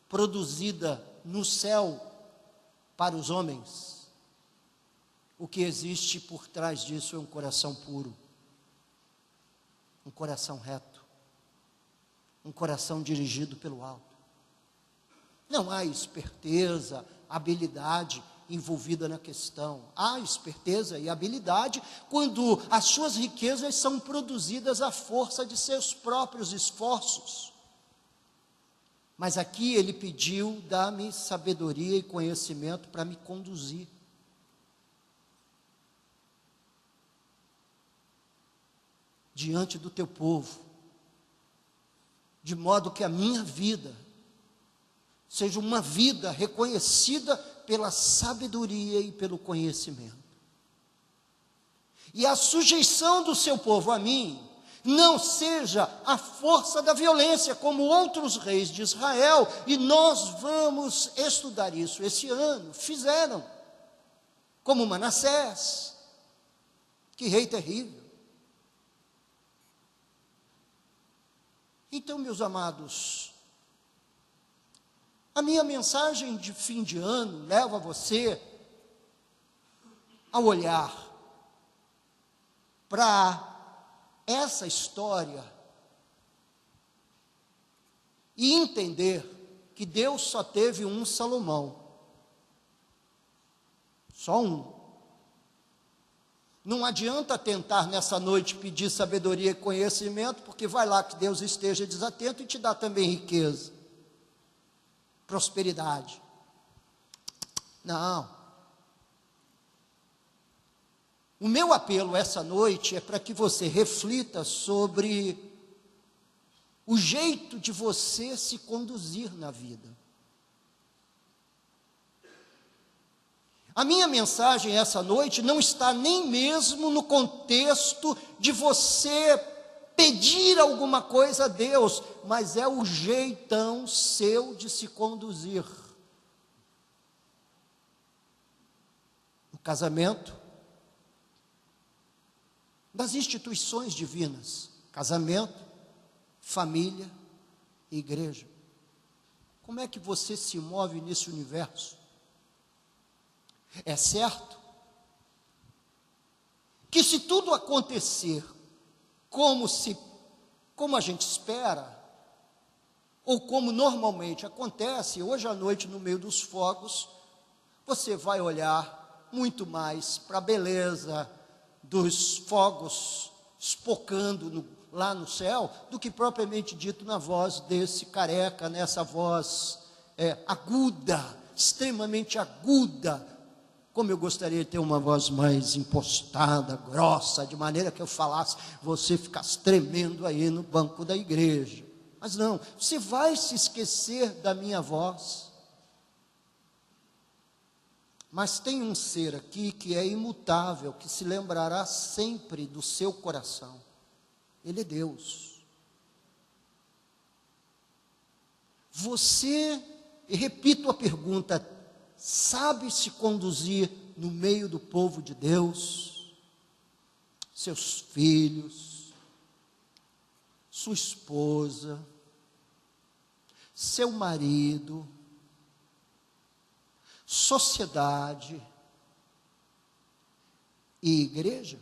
produzida no céu para os homens, o que existe por trás disso é um coração puro, um coração reto, um coração dirigido pelo alto. Não há esperteza, habilidade envolvida na questão. Há esperteza e habilidade quando as suas riquezas são produzidas à força de seus próprios esforços. Mas aqui ele pediu: dá-me sabedoria e conhecimento para me conduzir. Diante do teu povo, de modo que a minha vida seja uma vida reconhecida pela sabedoria e pelo conhecimento. E a sujeição do seu povo a mim não seja a força da violência, como outros reis de Israel, e nós vamos estudar isso esse ano, fizeram, como Manassés, que rei terrível. Então, meus amados, a minha mensagem de fim de ano leva você a olhar para essa história e entender que Deus só teve um Salomão, só um. Não adianta tentar nessa noite pedir sabedoria e conhecimento, porque vai lá que Deus esteja desatento e te dá também riqueza, prosperidade. Não. O meu apelo essa noite é para que você reflita sobre o jeito de você se conduzir na vida. A minha mensagem essa noite não está nem mesmo no contexto de você pedir alguma coisa a Deus, mas é o jeitão seu de se conduzir. No casamento, das instituições divinas, casamento, família e igreja. Como é que você se move nesse universo? É certo que se tudo acontecer como a gente espera, ou como normalmente acontece, hoje à noite no meio dos fogos, você vai olhar muito mais para a beleza dos fogos espocando lá no céu, do que propriamente dito na voz desse careca, nessa voz aguda, extremamente aguda. Como eu gostaria de ter uma voz mais impostada, grossa, de maneira que eu falasse, você ficasse tremendo aí no banco da igreja. Mas não, você vai se esquecer da minha voz. Mas tem um ser aqui que é imutável, que se lembrará sempre do seu coração. Ele é Deus. Você, e repito a pergunta, sabe se conduzir no meio do povo de Deus? Seus filhos, sua esposa, seu marido, sociedade e igreja?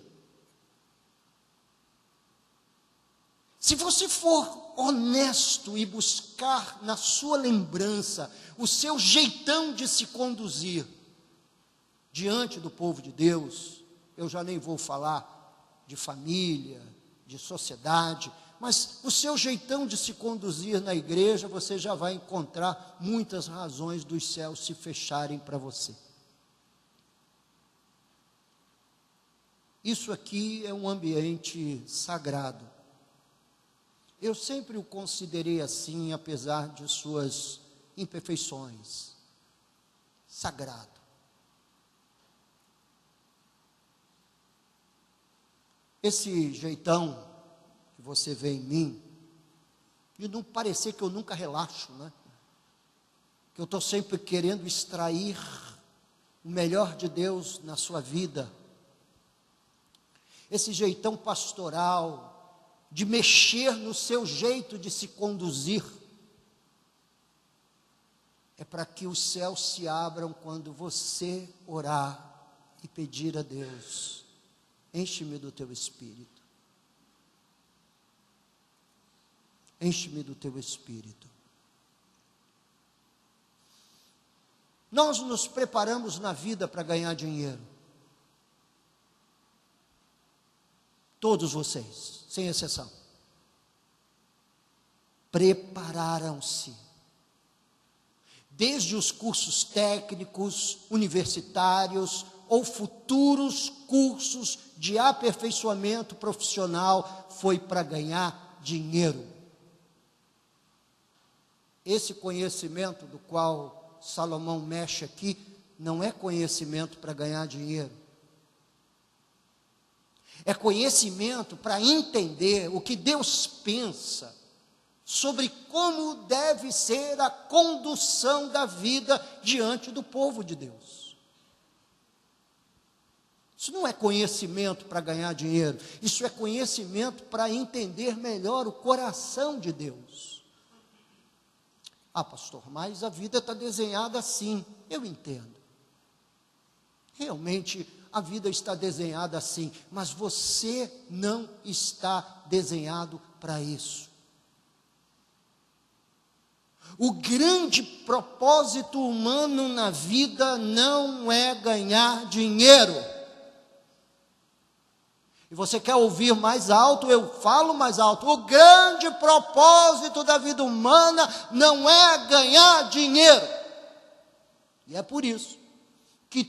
Se você for honesto e buscar na sua lembrança o seu jeitão de se conduzir diante do povo de Deus, eu já nem vou falar de família, de sociedade, mas o seu jeitão de se conduzir na igreja, você já vai encontrar muitas razões dos céus se fecharem para você. Isso aqui é um ambiente sagrado. Eu sempre o considerei assim, apesar de suas imperfeições. Sagrado. Esse jeitão que você vê em mim, de não parecer que eu nunca relaxo, né? Que eu estou sempre querendo extrair o melhor de Deus na sua vida. Esse jeitão pastoral, de mexer no seu jeito de se conduzir, é para que os céus se abram quando você orar e pedir a Deus: enche-me do teu Espírito. Enche-me do teu Espírito. Nós nos preparamos na vida para ganhar dinheiro. Todos vocês, sem exceção. Prepararam-se. Desde os cursos técnicos, universitários ou futuros cursos de aperfeiçoamento profissional, foi para ganhar dinheiro. Esse conhecimento do qual Salomão mexe aqui, não é conhecimento para ganhar dinheiro. É conhecimento para entender o que Deus pensa sobre como deve ser a condução da vida diante do povo de Deus. Isso não é conhecimento para ganhar dinheiro, isso é conhecimento para entender melhor o coração de Deus. Ah, pastor, mas a vida está desenhada assim. Eu entendo. Realmente a vida está desenhada assim, mas você não está desenhado para isso. O grande propósito humano na vida não é ganhar dinheiro. E você quer ouvir mais alto? Eu falo mais alto. O grande propósito da vida humana não é ganhar dinheiro. E é por isso que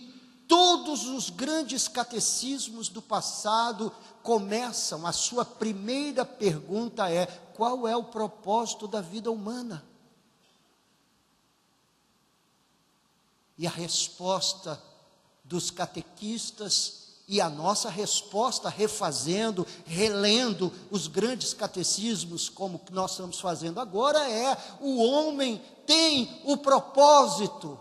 todos os grandes catecismos do passado começam, a sua primeira pergunta é: qual é o propósito da vida humana? E a resposta dos catequistas, e a nossa resposta, refazendo, relendo os grandes catecismos, como nós estamos fazendo agora, é: o homem tem o propósito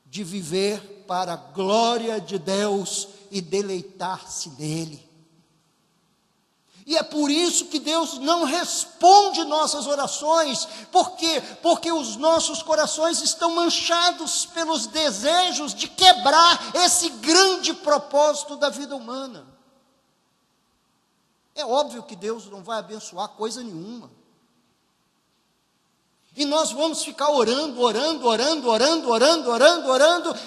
de viver para a glória de Deus e deleitar-se nele. E é por isso que Deus não responde nossas orações. Por quê? Porque os nossos corações estão manchados pelos desejos de quebrar esse grande propósito da vida humana. É óbvio que Deus não vai abençoar coisa nenhuma. E nós vamos ficar orando,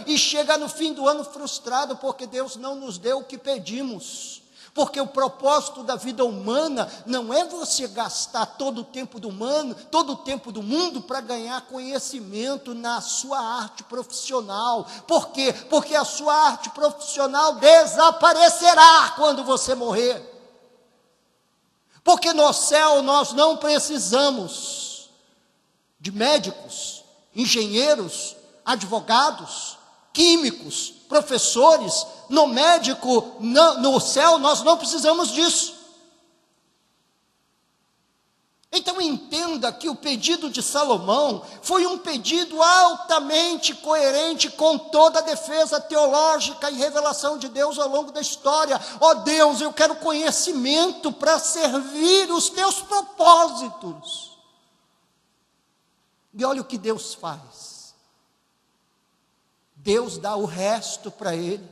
e chega no fim do ano frustrado, porque Deus não nos deu o que pedimos. Porque o propósito da vida humana não é você gastar todo o tempo do mundo para ganhar conhecimento na sua arte profissional. Por quê? Porque a sua arte profissional desaparecerá quando você morrer. Porque no céu nós não precisamos de médicos, engenheiros, advogados, químicos, professores. No céu nós não precisamos disso. Então entenda que o pedido de Salomão foi um pedido altamente coerente com toda a defesa teológica e revelação de Deus ao longo da história. Ó Deus, eu quero conhecimento para servir os teus propósitos. E olha o que Deus faz. Deus dá o resto para ele,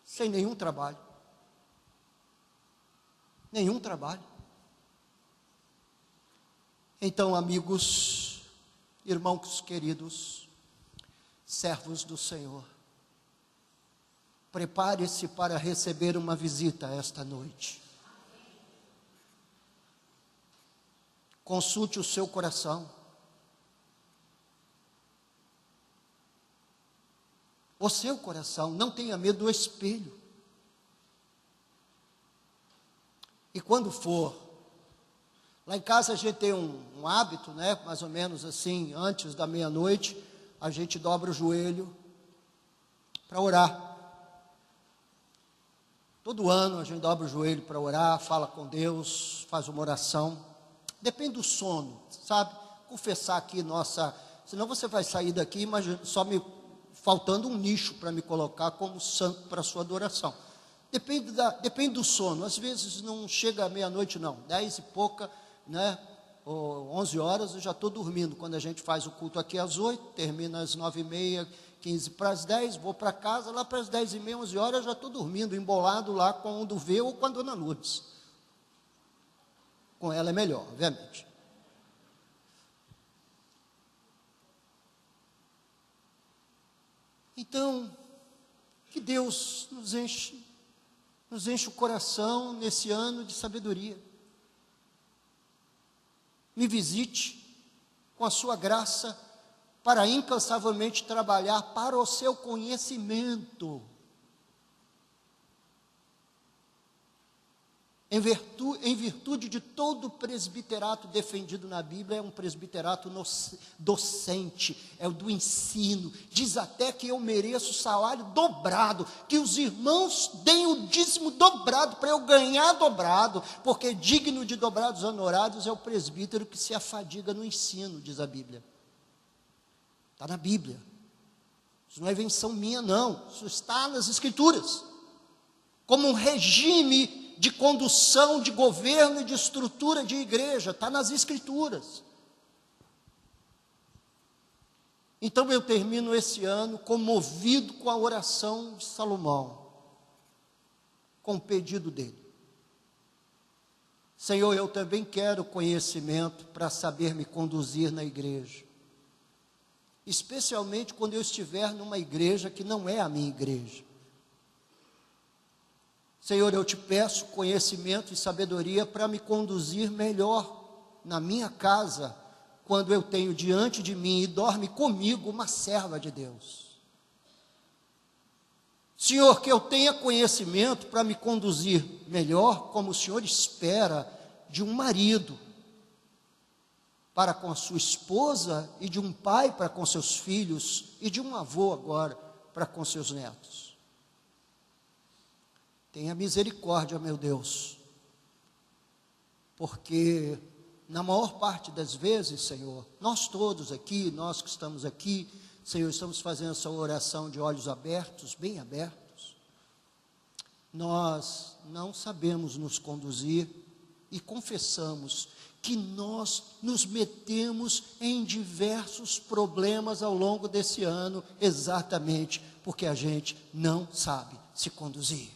sem nenhum trabalho. Nenhum trabalho. Então, amigos, irmãos queridos, servos do Senhor, prepare-se para receber uma visita esta noite. Consulte o seu coração. O seu coração, não tenha medo do espelho. E quando for, lá em casa a gente tem um hábito, né? Mais ou menos assim, antes da meia-noite, a gente dobra o joelho para orar. Todo ano a gente dobra o joelho para orar, fala com Deus, faz uma oração. Depende do sono, sabe? Confessar aqui, senão você vai sair daqui, só me faltando um nicho para me colocar como santo para a sua adoração. Depende do sono, às vezes não chega à meia-noite não, 10 e pouca, né? Ou 11 horas eu já estou dormindo, quando a gente faz o culto aqui às 8, termina às 9h30, 15 para as 10, vou para casa, lá para as 10h30, 11 horas eu já estou dormindo, embolado lá com o do V ou com a dona Lourdes. Com ela é melhor, obviamente. Então, que Deus nos enche o coração nesse ano de sabedoria. Me visite com a sua graça para incansavelmente trabalhar para o seu conhecimento. Em virtude de todo o presbiterato defendido na Bíblia, é um presbiterato docente, é o do ensino. Diz até que eu mereço salário dobrado, que os irmãos deem o dízimo dobrado para eu ganhar dobrado, porque digno de dobrados honorários é o presbítero que se afadiga no ensino, diz a Bíblia. Está na Bíblia. Isso não é invenção minha, não. Isso está nas Escrituras. Como um regime de condução, de governo e de estrutura de igreja, está nas Escrituras. Então eu termino esse ano comovido com a oração de Salomão, com o pedido dele. Senhor, eu também quero conhecimento para saber me conduzir na igreja, especialmente quando eu estiver numa igreja que não é a minha igreja. Senhor, eu te peço conhecimento e sabedoria para me conduzir melhor na minha casa, quando eu tenho diante de mim e dorme comigo uma serva de Deus. Senhor, que eu tenha conhecimento para me conduzir melhor, como o Senhor espera de um marido para com a sua esposa, e de um pai para com seus filhos, e de um avô agora para com seus netos. Tenha misericórdia, meu Deus, porque na maior parte das vezes, Senhor, nós todos aqui, nós que estamos aqui, Senhor, estamos fazendo essa oração de olhos abertos, bem abertos, nós não sabemos nos conduzir e confessamos que nós nos metemos em diversos problemas ao longo desse ano, exatamente porque a gente não sabe se conduzir.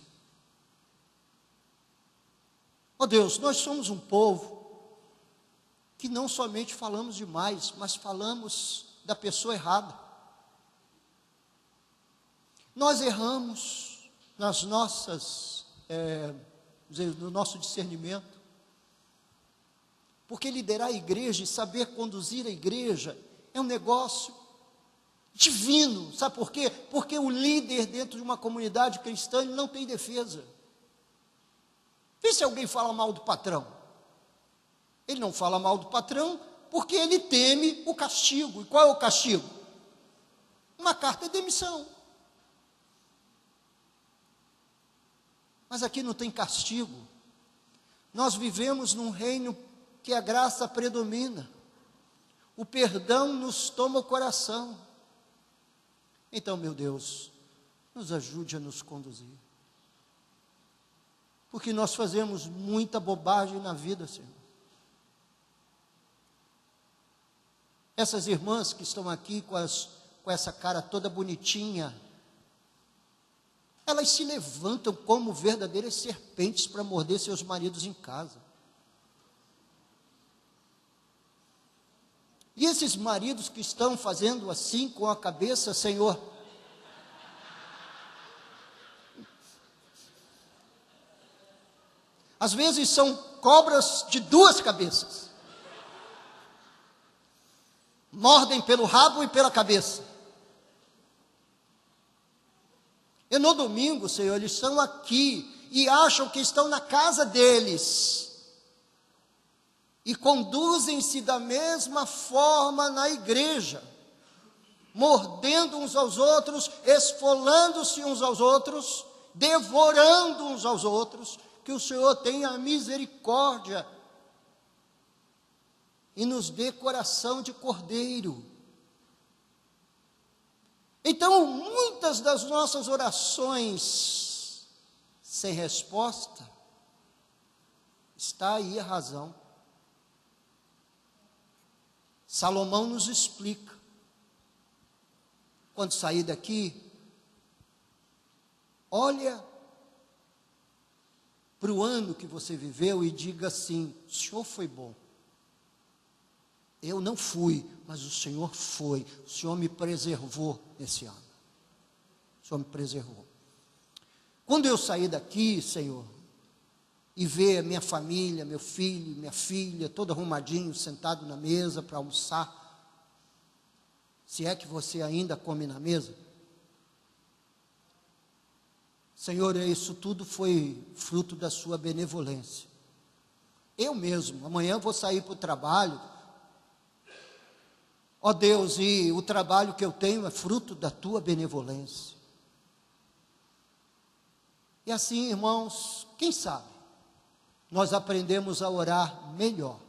Ó Deus, nós somos um povo que não somente falamos demais, mas falamos da pessoa errada. Nós erramos nas nossas, no nosso discernimento, porque liderar a igreja e saber conduzir a igreja é um negócio divino, sabe por quê? Porque o líder dentro de uma comunidade cristã ele não tem defesa. Vê se alguém fala mal do patrão. Ele não fala mal do patrão porque ele teme o castigo. E qual é o castigo? Uma carta de demissão. Mas aqui não tem castigo. Nós vivemos num reino que a graça predomina. O perdão nos toma o coração. Então, meu Deus, nos ajude a nos conduzir. Porque nós fazemos muita bobagem na vida, Senhor. Essas irmãs que estão aqui com essa cara toda bonitinha, elas se levantam como verdadeiras serpentes para morder seus maridos em casa. E esses maridos que estão fazendo assim com a cabeça, Senhor, às vezes são cobras de duas cabeças. Mordem pelo rabo e pela cabeça. E no domingo, Senhor, eles estão aqui e acham que estão na casa deles. E conduzem-se da mesma forma na igreja, mordendo uns aos outros, esfolando-se uns aos outros, devorando uns aos outros. Que o Senhor tenha misericórdia e nos dê coração de cordeiro. Então, muitas das nossas orações sem resposta, está aí a razão. Salomão nos explica. Quando sair daqui, olha para o ano que você viveu e diga assim: o Senhor foi bom. Eu não fui, mas o Senhor foi. O Senhor me preservou nesse ano. O Senhor me preservou. Quando eu sair daqui, Senhor, e ver minha família, meu filho, minha filha, todo arrumadinho, sentado na mesa para almoçar, se é que você ainda come na mesa, Senhor, isso tudo foi fruto da sua benevolência. Eu mesmo, amanhã vou sair para o trabalho, ó Deus, e o trabalho que eu tenho é fruto da tua benevolência. E assim, irmãos, quem sabe, nós aprendemos a orar melhor.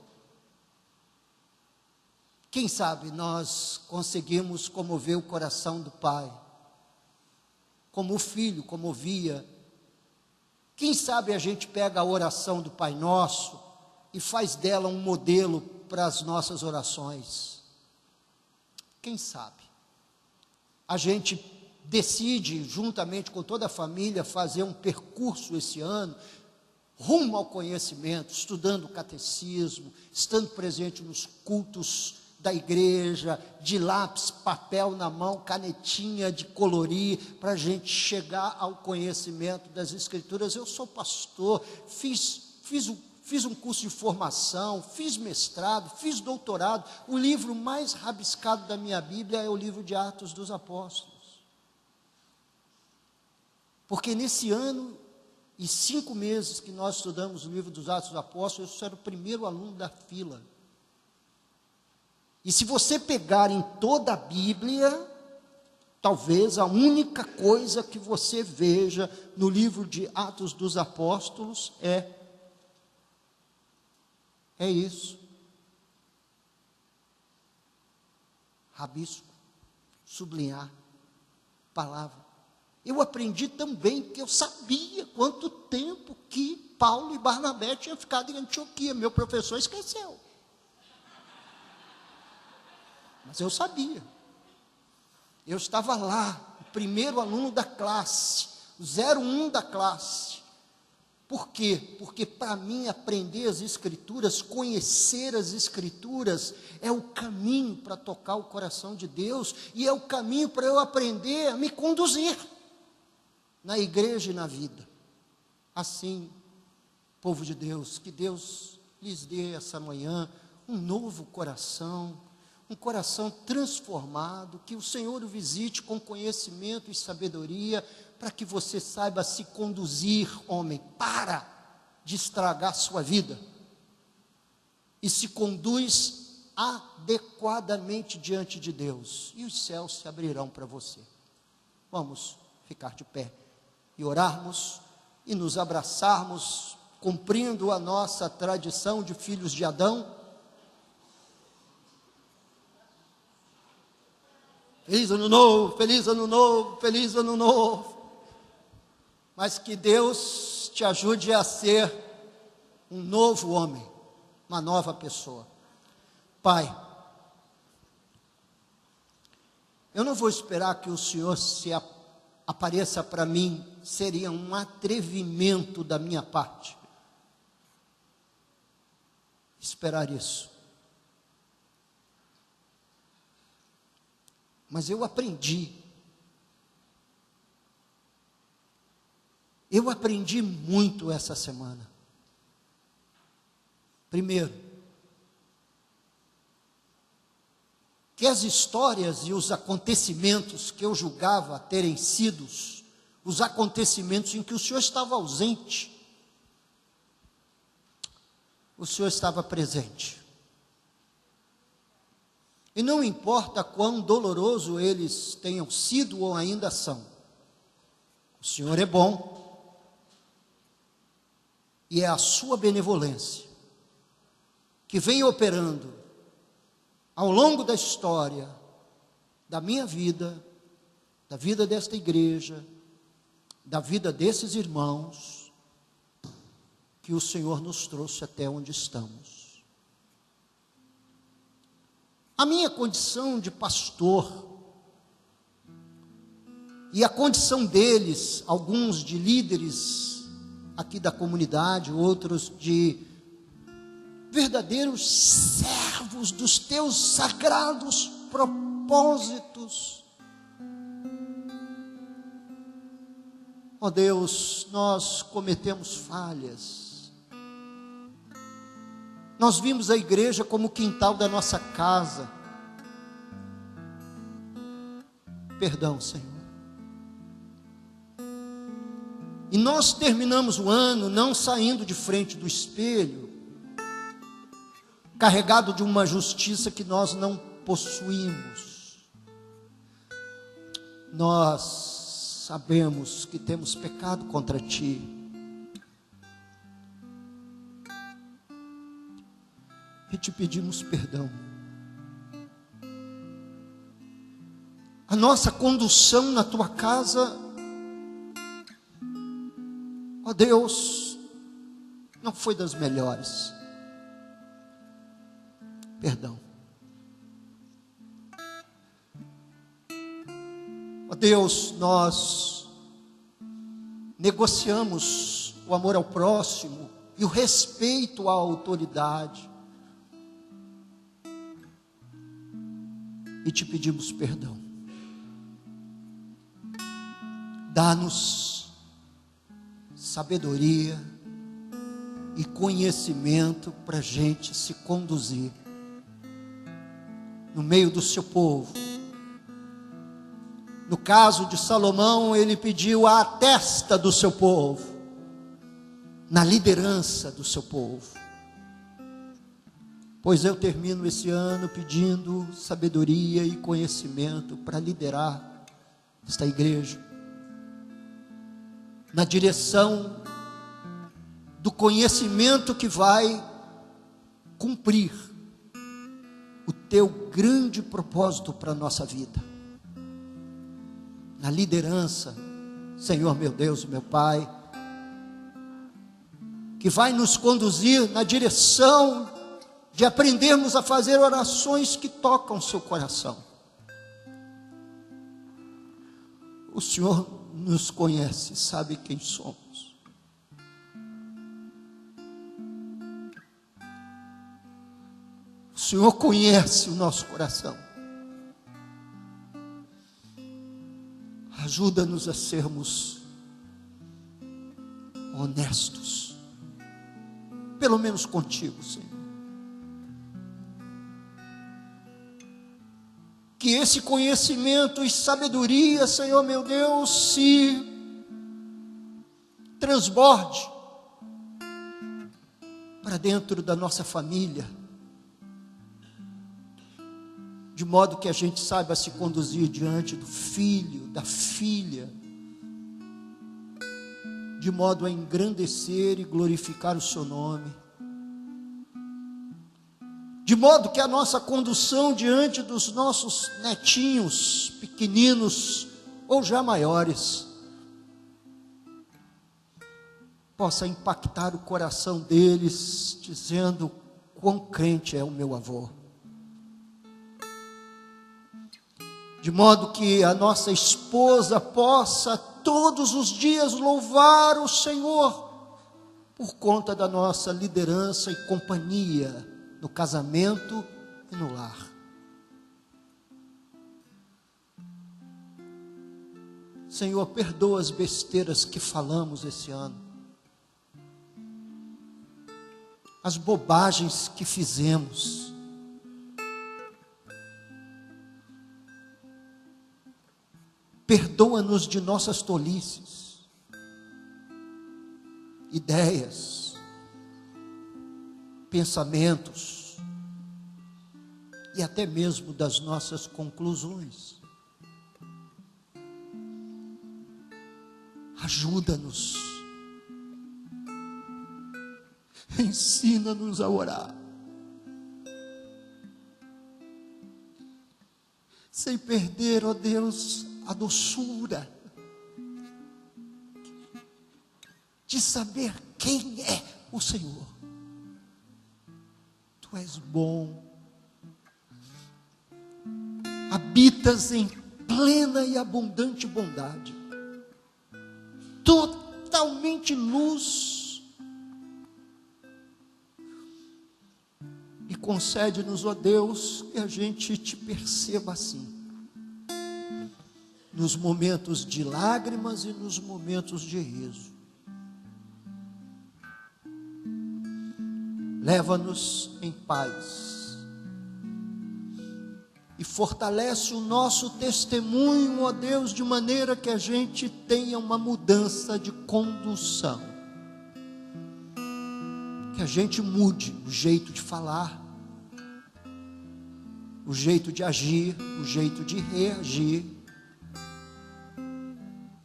Quem sabe nós conseguimos comover o coração do Pai, como o filho comovia. Quem sabe a gente pega a oração do Pai Nosso e faz dela um modelo para as nossas orações. Quem sabe a gente decide, juntamente com toda a família, fazer um percurso esse ano, rumo ao conhecimento, estudando o catecismo, estando presente nos cultos da igreja, de lápis, papel na mão, canetinha de colorir, para a gente chegar ao conhecimento das Escrituras. Eu sou pastor, fiz um curso de formação, fiz mestrado, fiz doutorado. O livro mais rabiscado da minha Bíblia é o livro de Atos dos Apóstolos. Porque nesse ano e 5 meses que nós estudamos o livro dos Atos dos Apóstolos, eu era o primeiro aluno da fila. E se você pegar em toda a Bíblia, talvez a única coisa que você veja no livro de Atos dos Apóstolos é isso. Rabisco, sublinhar, palavra. Eu aprendi também que eu sabia quanto tempo que Paulo e Barnabé tinham ficado em Antioquia. Meu professor esqueceu. Mas eu sabia. Eu estava lá, o primeiro aluno da classe, o 01 da classe. Por quê? Porque para mim aprender as Escrituras, conhecer as Escrituras, é o caminho para tocar o coração de Deus, e é o caminho para eu aprender a me conduzir na igreja e na vida. Assim, povo de Deus, que Deus lhes dê essa manhã um novo coração, um coração transformado, que o Senhor o visite com conhecimento e sabedoria, para que você saiba se conduzir, homem, para de estragar sua vida, e se conduz adequadamente diante de Deus, e os céus se abrirão para você. Vamos ficar de pé e orarmos, e nos abraçarmos, cumprindo a nossa tradição de filhos de Adão. Feliz ano novo, feliz ano novo, feliz ano novo. Mas que Deus te ajude a ser um novo homem, uma nova pessoa. Pai, eu não vou esperar que o Senhor apareça para mim, seria um atrevimento da minha parte esperar isso. Mas eu aprendi muito essa semana. Primeiro, que as histórias e os acontecimentos que eu julgava terem sido os acontecimentos em que o Senhor estava ausente. O Senhor estava presente. E não importa quão doloroso eles tenham sido ou ainda são, o Senhor é bom, e é a sua benevolência que vem operando ao longo da história, da minha vida, da vida desta igreja, da vida desses irmãos, que o Senhor nos trouxe até onde estamos. A minha condição de pastor, e a condição deles, alguns de líderes aqui da comunidade, outros de verdadeiros servos dos teus sagrados propósitos. Ó Deus, nós cometemos falhas. Nós vimos a igreja como o quintal da nossa casa. Perdão, Senhor. E nós terminamos o ano não saindo de frente do espelho, carregado de uma justiça que nós não possuímos. Nós sabemos que temos pecado contra Ti. E te pedimos perdão. A nossa condução na Tua casa, ó Deus, não foi das melhores. Perdão. Ó Deus, nós negociamos o amor ao próximo e o respeito à autoridade. E te pedimos perdão. Dá-nos sabedoria e conhecimento para a gente se conduzir no meio do seu povo. No caso de Salomão, ele pediu a testa do seu povo, na liderança do seu povo. Pois eu termino esse ano pedindo sabedoria e conhecimento para liderar esta igreja, na direção do conhecimento que vai cumprir o teu grande propósito para a nossa vida. Na liderança, Senhor meu Deus, meu Pai, que vai nos conduzir na direção de aprendermos a fazer orações que tocam o seu coração. O Senhor nos conhece, sabe quem somos. O Senhor conhece o nosso coração. Ajuda-nos a sermos honestos, pelo menos contigo, Senhor. Que esse conhecimento e sabedoria, Senhor meu Deus, se transborde para dentro da nossa família, de modo que a gente saiba se conduzir diante do filho, da filha, de modo a engrandecer e glorificar o seu nome, de modo que a nossa condução diante dos nossos netinhos, pequeninos ou já maiores, possa impactar o coração deles, dizendo quão crente é o meu avô. De modo que a nossa esposa possa todos os dias louvar o Senhor, por conta da nossa liderança e companhia no casamento e no lar. Senhor, perdoa as besteiras que falamos esse ano, as bobagens que fizemos. Perdoa-nos de nossas tolices. ideias, pensamentos e até mesmo das nossas conclusões. Ajuda-nos, ensina-nos a orar, sem perder, ó Deus, a doçura de saber quem é o Senhor. Tu és bom, habitas em plena e abundante bondade, totalmente luz, e concede-nos, ó Deus, que a gente te perceba assim, nos momentos de lágrimas e nos momentos de riso. Leva-nos em paz e fortalece o nosso testemunho, ó Deus, de maneira que a gente tenha uma mudança de condução, que a gente mude o jeito de falar, o jeito de agir, o jeito de reagir,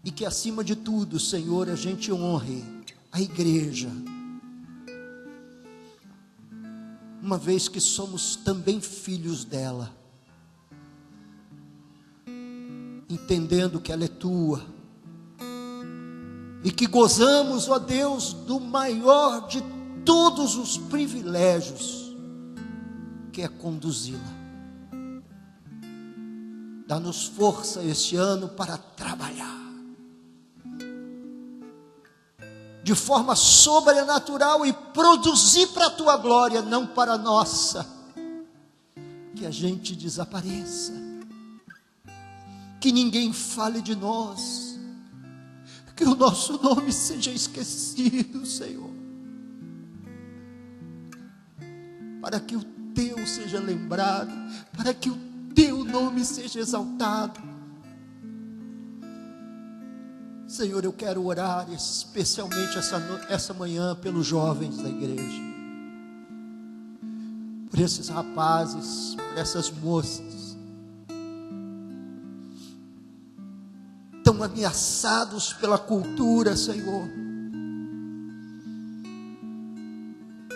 e que acima de tudo, Senhor, a gente honre a igreja, uma vez que somos também filhos dela, entendendo que ela é tua, e que gozamos, ó Deus, do maior de todos os privilégios, que é conduzi-la. Dá-nos força este ano para trabalhar de forma sobrenatural e produzir para a tua glória, não para a nossa. Que a gente desapareça, que ninguém fale de nós, que o nosso nome seja esquecido, Senhor, para que o teu seja lembrado, para que o teu nome seja exaltado. Senhor, eu quero orar especialmente essa manhã pelos jovens da igreja, por esses rapazes, por essas moças, tão ameaçados pela cultura, Senhor.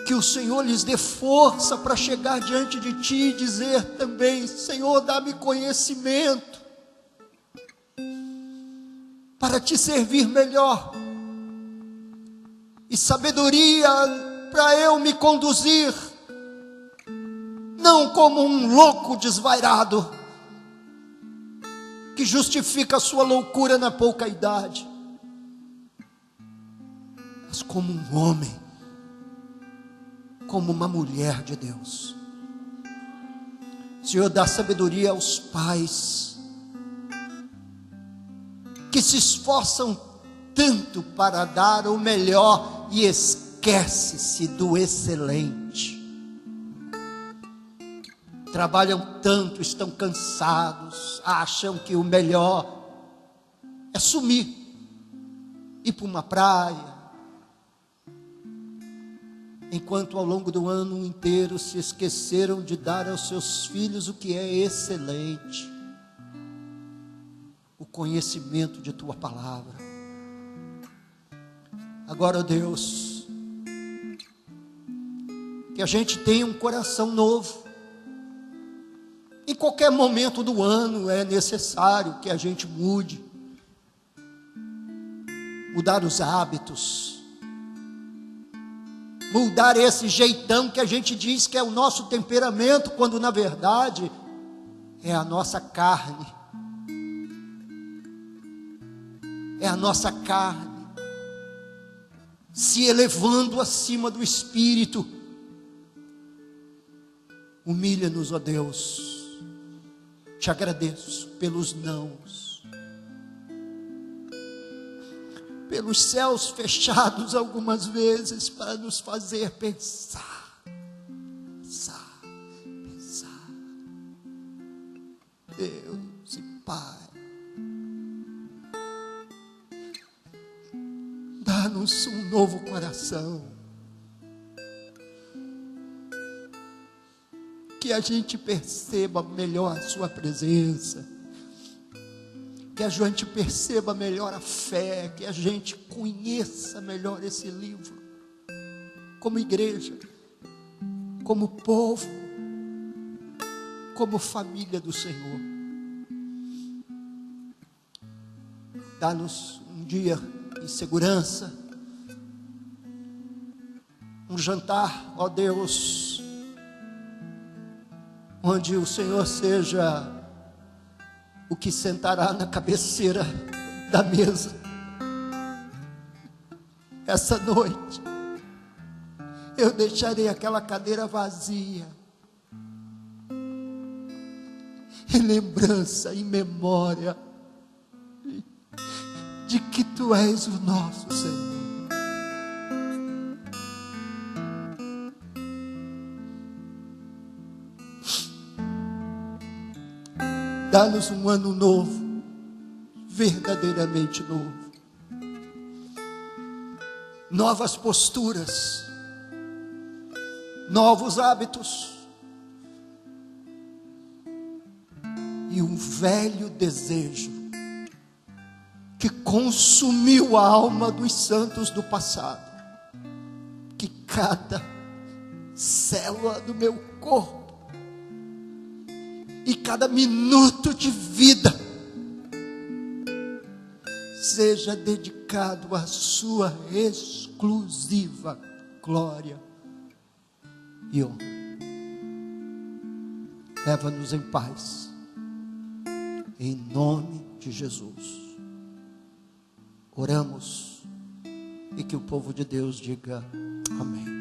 Que o Senhor lhes dê força para chegar diante de Ti e dizer também: Senhor, dá-me conhecimento para Te servir melhor, e sabedoria para eu me conduzir, não como um louco desvairado, que justifica a sua loucura na pouca idade, mas como um homem, como uma mulher de Deus. Senhor, dá sabedoria aos pais, que se esforçam tanto para dar o melhor e esquece-se do excelente. Trabalham tanto, estão cansados, acham que o melhor é sumir, ir para uma praia, enquanto ao longo do ano inteiro se esqueceram de dar aos seus filhos o que é excelente: o conhecimento de Tua palavra. Agora, ó Deus, que a gente tenha um coração novo. Em qualquer momento do ano é necessário que a gente mude, mudar os hábitos, mudar esse jeitão que a gente diz que é o nosso temperamento, quando na verdade é a nossa carne. É a nossa carne se elevando acima do Espírito. Humilha-nos, ó Deus. Te agradeço pelos nãos, pelos céus fechados algumas vezes, para nos fazer pensar. Deus e Pai, dá-nos um novo coração. Que a gente perceba melhor a sua presença. Que a gente perceba melhor a fé. Que a gente conheça melhor esse livro. Como igreja. Como povo. Como família do Senhor. Dá-nos um dia em segurança. Um jantar, ó Deus, onde o Senhor seja o que sentará na cabeceira da mesa. Essa noite, eu deixarei aquela cadeira vazia, em lembrança, em memória, de que Tu és o nosso Senhor. Dá-nos um ano novo, verdadeiramente novo. Novas posturas, novos hábitos e um velho desejo que consumiu a alma dos santos do passado, que cada célula do meu corpo e cada minuto de vida seja dedicado à sua exclusiva glória e honra. Leva-nos em paz, em nome de Jesus. Oramos e que o povo de Deus diga amém.